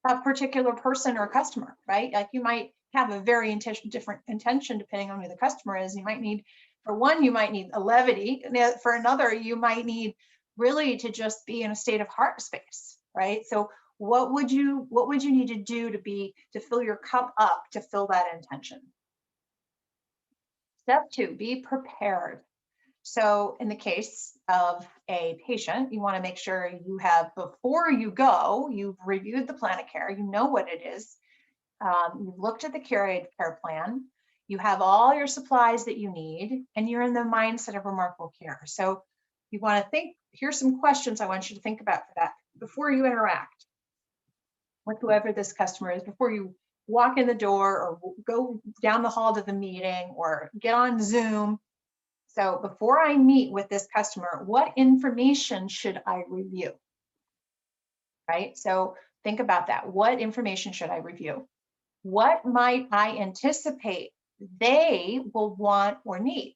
a particular person or customer, right? Like you might have a very different intention depending on who the customer is. You might need, for one, you might need a levity. For another, you might need really to just be in a state of heart space, right? So What would you need to do to fill your cup up to fill that intention? Step 2, be prepared. So in the case of a patient, you want to make sure you have, before you go, you've reviewed the plan of care, you know what it is, you've looked at the curated care plan, you have all your supplies that you need, and you're in the mindset of remarkable care. So you want to think, here's some questions I want you to think about for that before you interact with whoever this customer is, before you walk in the door or go down the hall to the meeting or get on Zoom. So before I meet with this customer, what information should I review? Right? So think about that. What information should I review? What might I anticipate they will want or need?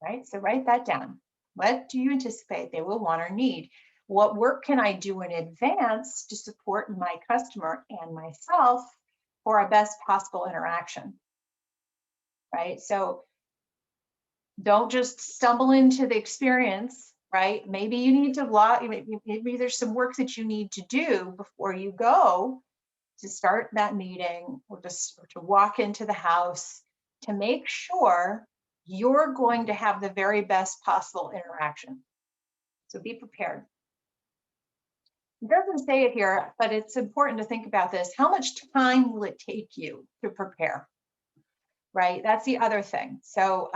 Right? So write that down. What do you anticipate they will want or need? What work can I do in advance to support my customer and myself for a best possible interaction? Right? So don't just stumble into the experience, right? Maybe you need to maybe there's some work that you need to do before you go to start that meeting or to walk into the house to make sure you're going to have the very best possible interaction. So be prepared. It doesn't say it here, but it's important to think about this. How much time will it take you to prepare? Right? That's the other thing. So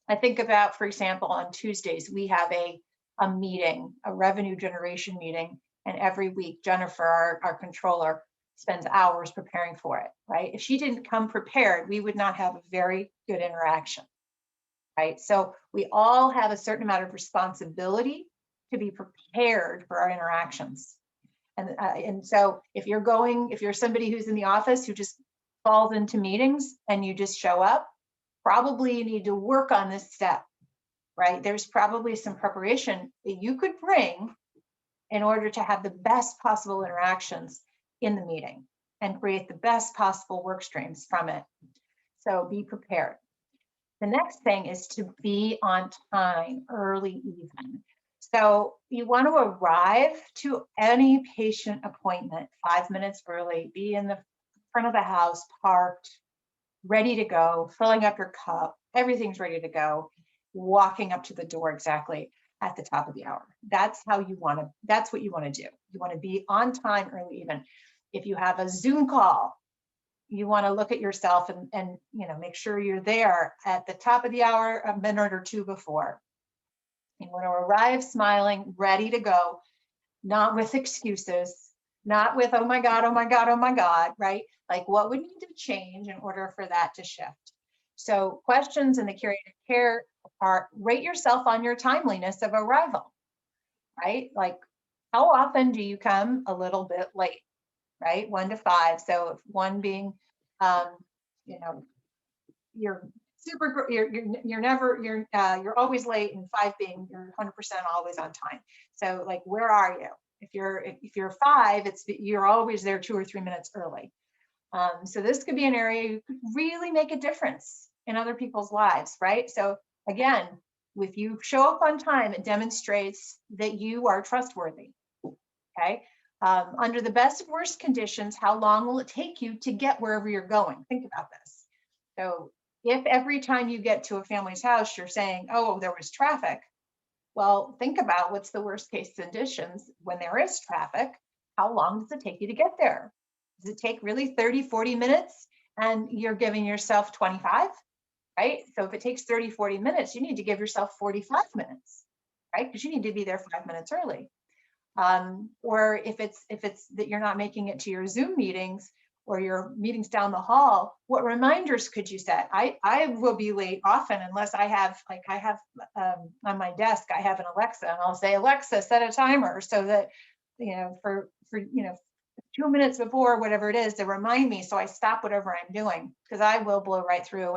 I think about, for example, on Tuesdays, we have a meeting, a revenue generation meeting, and every week, Jennifer, our controller, spends hours preparing for it, right? If she didn't come prepared, we would not have a very good interaction, right? So we all have a certain amount of responsibility to be prepared for our interactions. And so if you're somebody who's in the office who just falls into meetings and you just show up, probably you need to work on this step, right? There's probably some preparation that you could bring in order to have the best possible interactions in the meeting and create the best possible work streams from it. So be prepared. The next thing is to be on time, early even. So you want to arrive to any patient appointment 5 minutes early, be in the front of the house, parked, ready to go, filling up your cup, everything's ready to go, walking up to the door exactly at the top of the hour. That's what you want to do. You want to be on time, early even. If you have a Zoom call, you want to look at yourself and make sure you're there at the top of the hour, a minute or two before. You want to arrive smiling, ready to go, not with excuses, not with, oh my God, oh my God, oh my God, right? Like what would need to change in order for that to shift? So questions in the curated care are rate yourself on your timeliness of arrival, right? Like how often do you come a little bit late, right? 1 to 5. So if 1 being, you're always late, and 5 being you're 100% always on time. So like, where are you? If you're 5, you're always there 2 or 3 minutes early. So this could be an area you could really make a difference in other people's lives, right? So again, if you show up on time, it demonstrates that you are trustworthy, okay? Under the best of worst conditions, how long will it take you to get wherever you're going? Think about this. So if every time you get to a family's house, you're saying, oh, there was traffic, well, think about what's the worst case conditions when there is traffic. How long does it take you to get there? Does it take really 30, 40 minutes and you're giving yourself 25, right? So if it takes 30, 40 minutes, you need to give yourself 45 minutes, right? Because you need to be there 5 minutes early. Or if it's that you're not making it to your Zoom meetings or your meetings down the hall, what reminders could you set? I will be late often unless I have on my desk, I have an Alexa, and I'll say, Alexa, set a timer so that, for 2 minutes before, whatever it is, to remind me, so I stop whatever I'm doing, because I will blow right through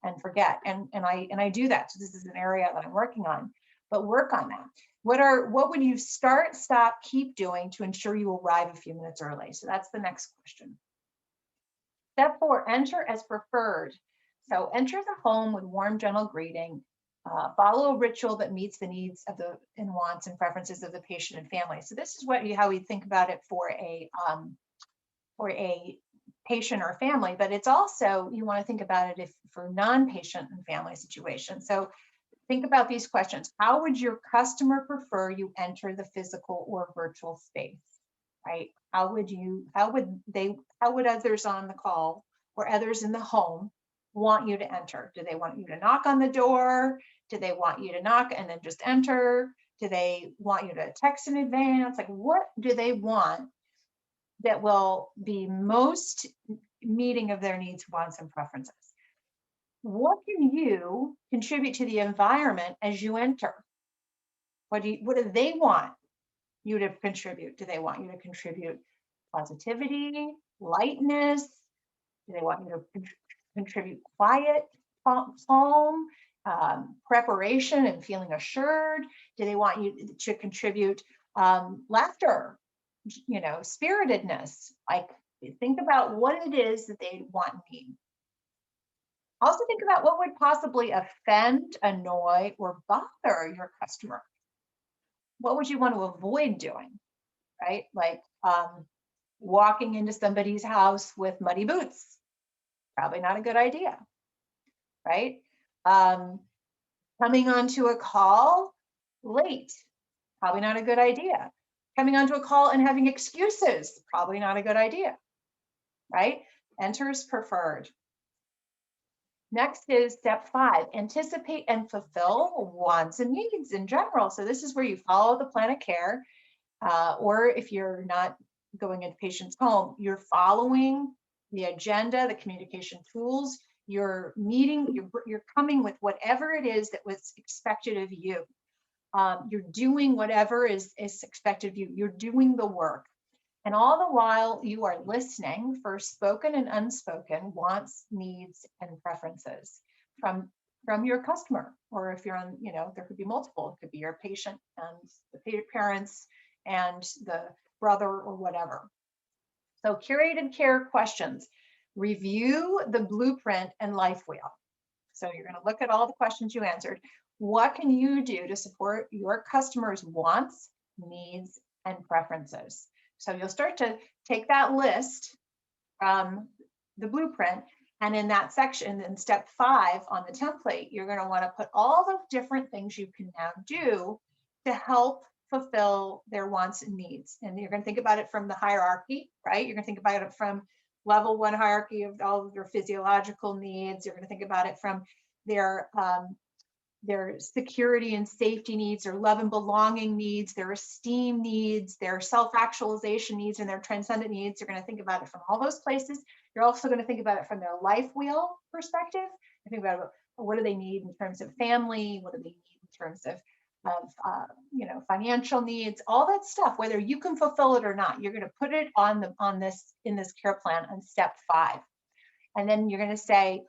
and forget. And I do that. So this is an area that I'm working on, but work on that. What would you start, stop, keep doing to ensure you arrive a few minutes early? So that's the next question. Step 4, enter as preferred. So enter the home with warm, gentle greeting. Follow a ritual that meets the needs of the and wants and preferences of the patient and family. So this is how we think about it for a patient or family, but it's also, you want to think about it if for non-patient and family situations. So think about these questions. How would your customer prefer you enter the physical or virtual space, right? How would others on the call or others in the home want you to enter? Do they want you to knock on the door? Do they want you to knock and then just enter? Do they want you to text in advance? Like, what do they want that will be most meeting of their needs, wants, and preferences? What can you contribute to the environment as you enter? What do they want you to contribute? Do they want you to contribute positivity, lightness? Do they want you to contribute quiet, calm, preparation and feeling assured? Do they want you to contribute laughter, spiritedness? Like, think about what it is that they want and need. Also think about what would possibly offend, annoy, or bother your customer. What would you want to avoid doing, right? Like walking into somebody's house with muddy boots. Probably not a good idea, right? Coming onto a call late. Probably not a good idea. Coming onto a call and having excuses. Probably not a good idea, right? Enter is preferred. Next is step 5, anticipate and fulfill wants and needs in general. So this is where you follow the plan of care, or if you're not going into patient's home, you're following the agenda, the communication tools, you're coming with whatever it is that was expected of you. You're doing whatever is expected of you. You're doing the work. And all the while you are listening for spoken and unspoken wants, needs, and preferences from your customer. Or if you're on, there could be multiple. It could be your patient and the parents and the brother or whatever. So curated care questions. Review the blueprint and life wheel. So you're going to look at all the questions you answered. What can you do to support your customers' wants, needs, and preferences? So you'll start to take that list from the blueprint, and in that section, in step 5 on the template, you're going to want to put all the different things you can now do to help fulfill their wants and needs. And you're going to think about it from the hierarchy, right? You're going to think about it from level 1 hierarchy of all of your physiological needs. You're going to think about it from their security and safety needs, their love and belonging needs, their esteem needs, their self-actualization needs, and their transcendent needs. You're going to think about it from all those places. You're also going to think about it from their life wheel perspective. You think about what do they need in terms of family, what do they need in terms of financial needs, all that stuff, whether you can fulfill it or not. You're going to put it in this care plan on step 5. And then you're going to say,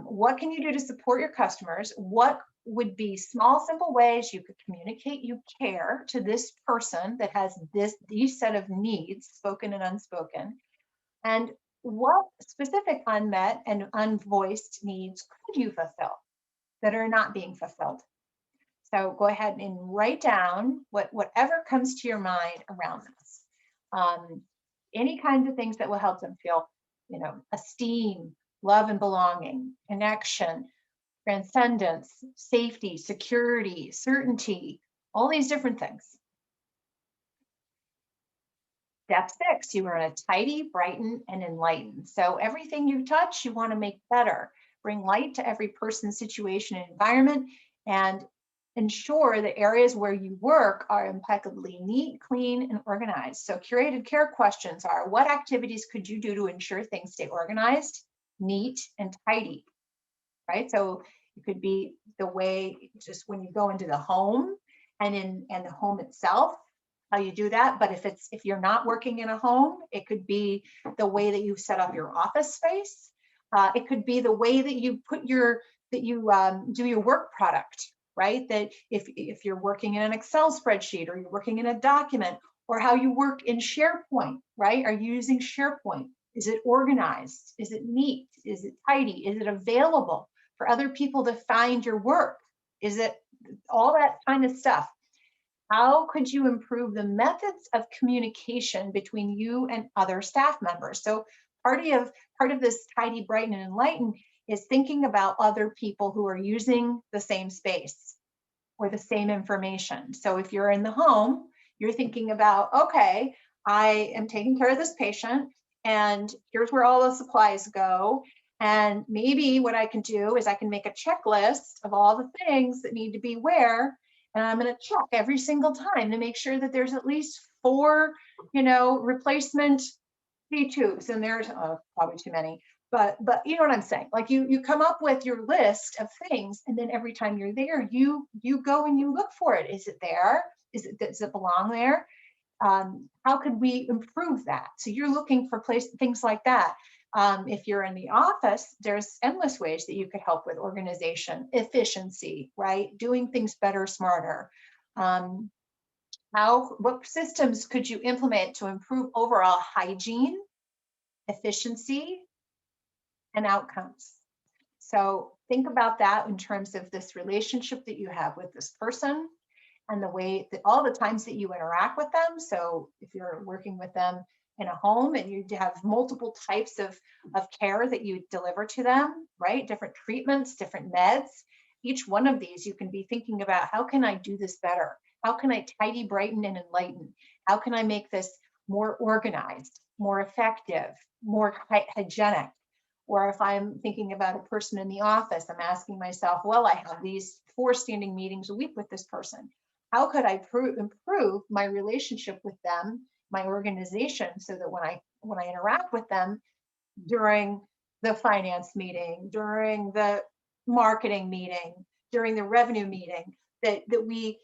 what can you do to support your customers? What would be small, simple ways you could communicate you care to this person that has these set of needs, spoken and unspoken? And what specific unmet and unvoiced needs could you fulfill that are not being fulfilled? So go ahead and write down whatever comes to your mind around this. Any kinds of things that will help them feel, esteem, love and belonging, connection, transcendence, safety, security, certainty, all these different things. Step 6, you are to tidy, brighten, and enlighten. So everything you touch, you want to make better. Bring light to every person's situation and environment, and ensure the areas where you work are impeccably neat, clean, and organized. So curated care questions are, what activities could you do to ensure things stay organized, neat, and tidy, right? So it could be the way, just when you go into the home and the home itself, how you do that. But if you're not working in a home, it could be the way that you set up your office space. It could be the way that you do your work product, right? That if you're working in an Excel spreadsheet, or you're working in a document, or how you work in SharePoint, right? Are you using SharePoint? Is it organized? Is it neat? Is it tidy? Is it available for other people to find your work? Is it all that kind of stuff? How could you improve the methods of communication between you and other staff members? So part of this Tidy, Brighten, and Enlighten is thinking about other people who are using the same space or the same information. So if you're in the home, you're thinking about, okay, I am taking care of this patient, and here's where all the supplies go. And maybe what I can do is I can make a checklist of all the things that need to be where, and I'm going to check every single time to make sure that there's at least 4, replacement tubes, and there's probably too many, but you know what I'm saying? Like you come up with your list of things, and then every time you're there, you go and you look for it. Is it there? Does it belong there? How could we improve that? So you're looking for things like that. If you're in the office, there's endless ways that you could help with organization, efficiency, right? Doing things better, smarter. What systems could you implement to improve overall hygiene, efficiency, and outcomes? So think about that in terms of this relationship that you have with this person, and the way that all the times that you interact with them. So if you're working with them in a home and you have multiple types of care that you deliver to them, right? Different treatments, different meds. Each one of these, you can be thinking about, how can I do this better? How can I tidy, brighten, and enlighten? How can I make this more organized, more effective, more hygienic? Or if I'm thinking about a person in the office, I'm asking myself, well, I have these 4 standing meetings a week with this person. How could I improve my relationship with them, my organization, so that when I interact with them during the finance meeting, during the marketing meeting, during the revenue meeting, that we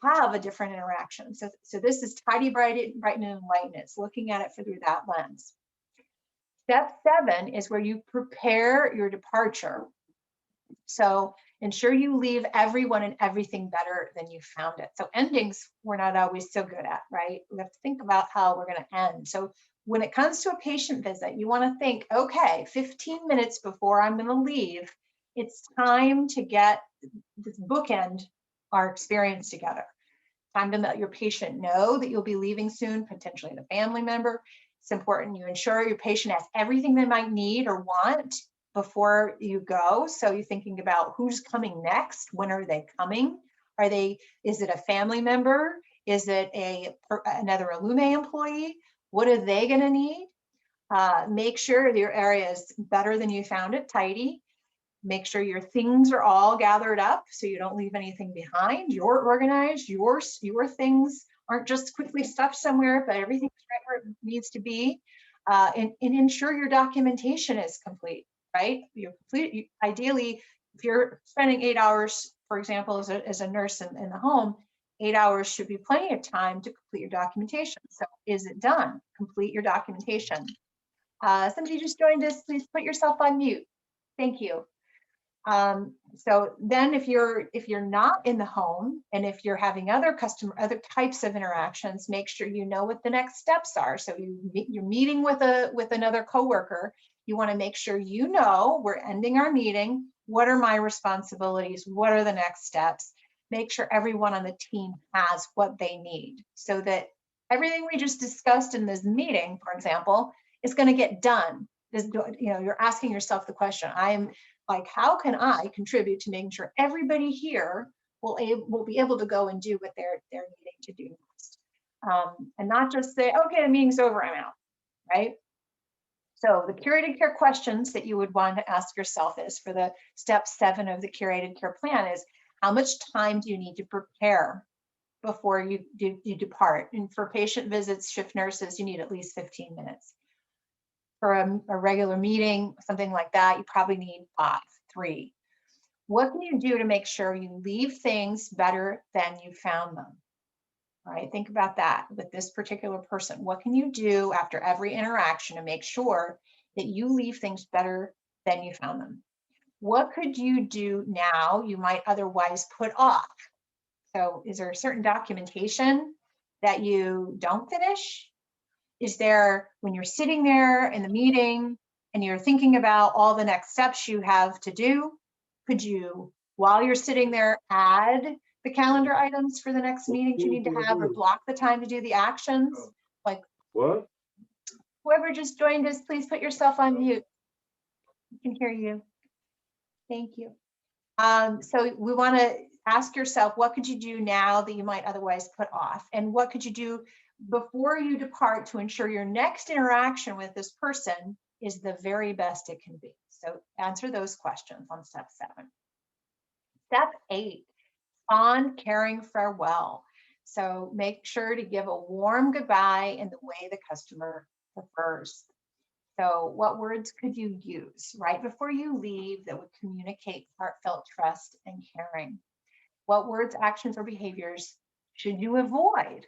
have a different interaction. So this is Tidy, Brighten, and Enlighten. It's looking at it through that lens. Step 7 is where you prepare your departure. So ensure you leave everyone and everything better than you found it. So endings we're not always so good at, right? We have to think about how we're going to end. So when it comes to a patient visit, you want to think, okay, 15 minutes before I'm going to leave, it's time to get this bookend our experience together. Time to let your patient know that you'll be leaving soon, potentially the family member. It's important you ensure your patient has everything they might need or want before you go. So you're thinking about who's coming next, when are they coming? Is it a family member? Is it another Allumé employee? What are they going to need? Make sure your area is better than you found it, tidy. Make sure your things are all gathered up so you don't leave anything behind. You're organized, your things aren't just quickly stuffed somewhere, but everything's right where it needs to be. And ensure your documentation is complete, right? Ideally, if you're spending 8 hours, for example, as a nurse in the home, 8 hours should be plenty of time to complete your documentation. So is it done? Complete your documentation. Somebody just joined us, please put yourself on mute. Thank you. So then if you're not in the home, and if you're having other types of interactions, make sure you know what the next steps are. So you're meeting with another coworker. You want to make sure you know we're ending our meeting. What are my responsibilities? What are the next steps? Make sure everyone on the team has what they need, so that everything we just discussed in this meeting, for example, is going to get done. You're asking yourself the question, like, how can I contribute to making sure everybody here will be able to go and do what they're needing to do next, and not just say, okay, the meeting's over, I'm out, right? So the curated care questions that you would want to ask yourself is, for the step 7 of the curated care plan, is how much time do you need to prepare before you depart? And for patient visits, shift nurses, you need at least 15 minutes. For a regular meeting, something like that, you probably need 3. What can you do to make sure you leave things better than you found them? All right, think about that with this particular person. What can you do after every interaction to make sure that you leave things better than you found them? What could you do now you might otherwise put off? So is there a certain documentation that you don't finish? Is there, when you're sitting there in the meeting and you're thinking about all the next steps you have to do, could you While you're sitting there, add the calendar items for the next meetings you need to have, or block the time to do the actions. Like, what? Whoever just joined us, please put yourself on mute. I can hear you. Thank you. So we want to ask yourself, what could you do now that you might otherwise put off? And what could you do before you depart to ensure your next interaction with this person is the very best it can be? So answer those questions on step 7. Step 8, fond, caring farewell. So make sure to give a warm goodbye in the way the customer prefers. So what words could you use right before you leave that would communicate heartfelt trust and caring? What words, actions, or behaviors should you avoid?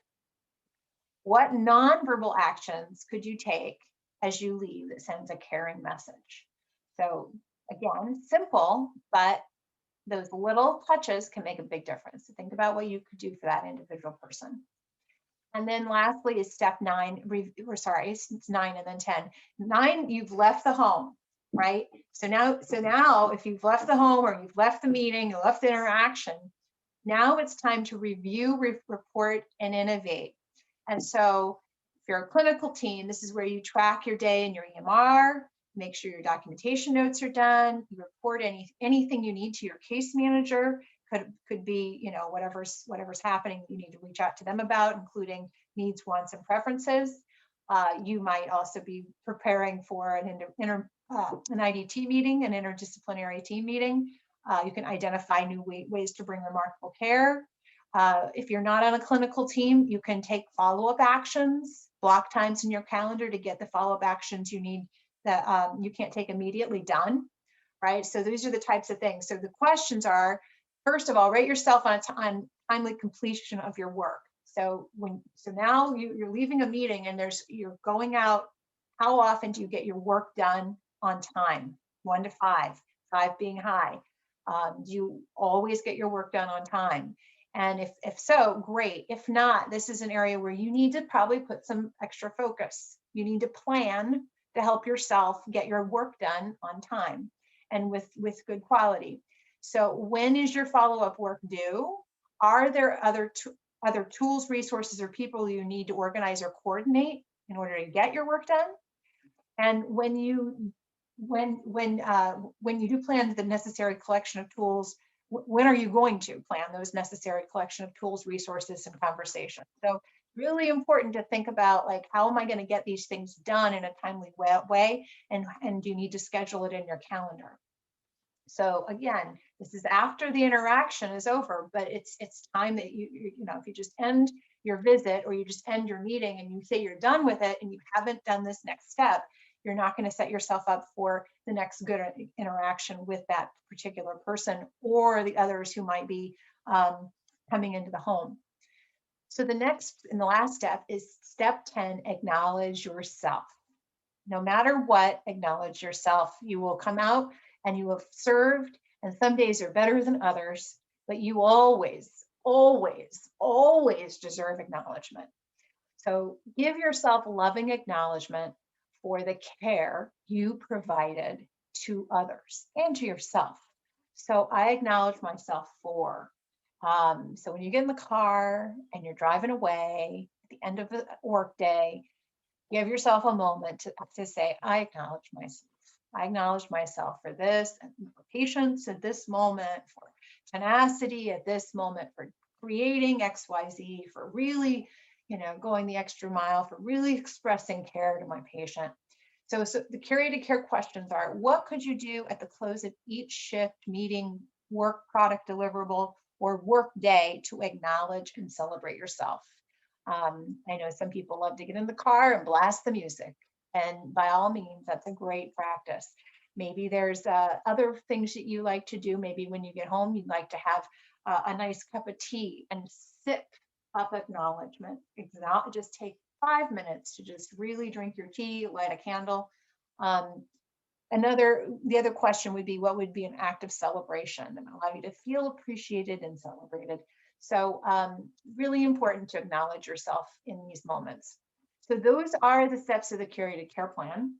What nonverbal actions could you take as you leave that sends a caring message? So again, simple, but those little touches can make a big difference. So think about what you could do for that individual person. And then lastly is step 9, it's 9 and then 10. 9, you've left the home, right? So now if you've left the home or you've left the meeting, you left the interaction, now it's time to review, report, and innovate. And so if you're a clinical team, this is where you track your day in your EMR, make sure your documentation notes are done, you report anything you need to your case manager. Could be, you know, whatever's happening, you need to reach out to them about, including needs, wants, and preferences. You might also be preparing for an IDT meeting, an interdisciplinary team meeting. You can identify new ways to bring remarkable care. If you're not on a clinical team, you can take follow-up actions, block times in your calendar to get the follow-up actions you need that you can't take immediately done, right? So these are the types of things. So the questions are, first of all, rate yourself on timely completion of your work. So now you're leaving a meeting and you're going out. How often do you get your work done on time? 1 to 5, 5 being high. Do you always get your work done on time? And if so, great. If not, this is an area where you need to probably put some extra focus. You need to plan to help yourself get your work done on time and with good quality. So when is your follow-up work due? Are there other tools, resources, or people you need to organize or coordinate in order to get your work done? And when you do plan the necessary collection of tools, when are you going to plan those necessary collection of tools, resources, and conversations? So really important to think about, like, how am I going to get these things done in a timely way? And do you need to schedule it in your calendar? So again, this is after the interaction is over, but it's time that you know, if you just end your visit or you just end your meeting and you say you're done with it and you haven't done this next step, you're not going to set yourself up for the next good interaction with that particular person or the others who might be coming into the home. So the next and the last step is step 10, acknowledge yourself. No matter what, acknowledge yourself. You will come out and you have served, and some days are better than others, but you always, always, always deserve acknowledgement. So give yourself loving acknowledgement for the care you provided to others and to yourself. So I acknowledge myself for, so when you get in the car and you're driving away at the end of the work day, give yourself a moment to say, I acknowledge myself. I acknowledge myself for this, and for patience at this moment, for tenacity at this moment, for creating XYZ, for really, you know, going the extra mile, for really expressing care to my patient. So the curated care questions are, what could you do at the close of each shift, meeting, work product deliverable, or work day to acknowledge and celebrate yourself? I know some people love to get in the car and blast the music. And by all means, that's a great practice. Maybe there's other things that you like to do. Maybe when you get home, you'd like to have a nice cup of tea and sip up acknowledgement. Just take 5 minutes to just really drink your tea, light a candle. The other question would be, what would be an act of celebration and allow you to feel appreciated and celebrated? So really important to acknowledge yourself in these moments. So those are the steps of the curated care plan.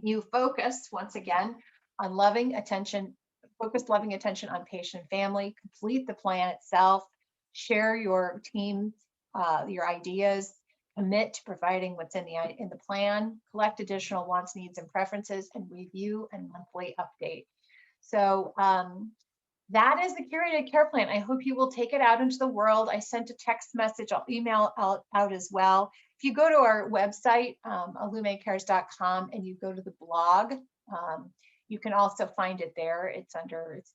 You focus, once again, on loving attention focus loving attention on patient and family, complete the plan itself, share your team, your ideas, commit to providing what's in the plan, collect additional wants, needs, and preferences, and review and monthly update. So that is the curated care plan. I hope you will take it out into the world. I sent a text message, I'll email out as well. If you go to our website, allumecares.com, and you go to the blog, you can also find it there. It's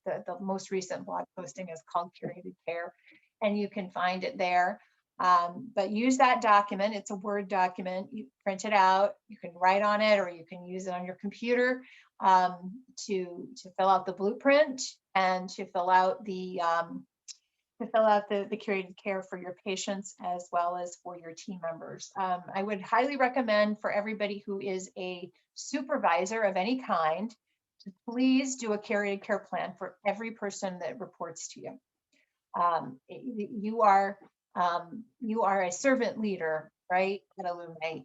the most recent blog posting is called Curated Care, and you can find it there. But use that document. It's a Word document. You print it out. You can write on it, or you can use it on your computer to fill out the blueprint and to fill out the curated care for your patients as well as for your team members. I would highly recommend for everybody who is a supervisor of any kind to please do a curated care plan for every person that reports to you. You are a servant leader, right, at Allumé.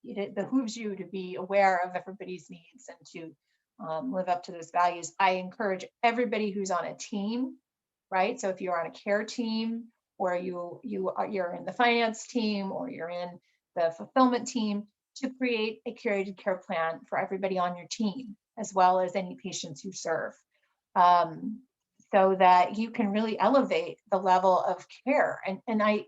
It behooves you to be aware of everybody's needs and to live up to those values. I encourage everybody who's on a team, right? So if you're on a care team, or you're in the finance team, or you're in the fulfillment team, to create a curated care plan for everybody on your team, as well as any patients you serve. So that you can really elevate the level of care. And I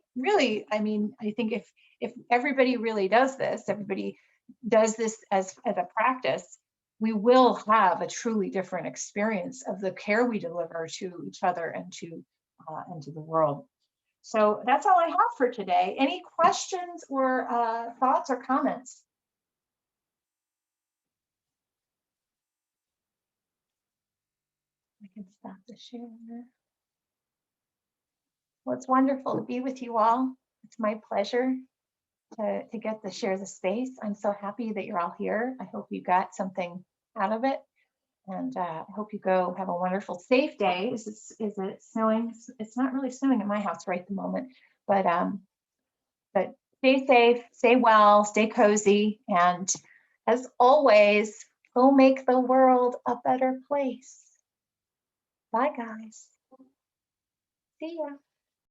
think if everybody really does this, everybody does this as a practice, we will have a truly different experience of the care we deliver to each other and to the world. So that's all I have for today. Any questions or thoughts or comments? I can stop the share. Well, it's wonderful to be with you all. It's my pleasure to get to share the space. I'm so happy that you're all here. I hope you got something out of it. And I hope you go have a wonderful, safe day. Is it snowing? It's not really snowing at my house right at the moment, but stay safe, stay well, stay cozy. And as always, go make the world a better place. Bye, guys. See ya.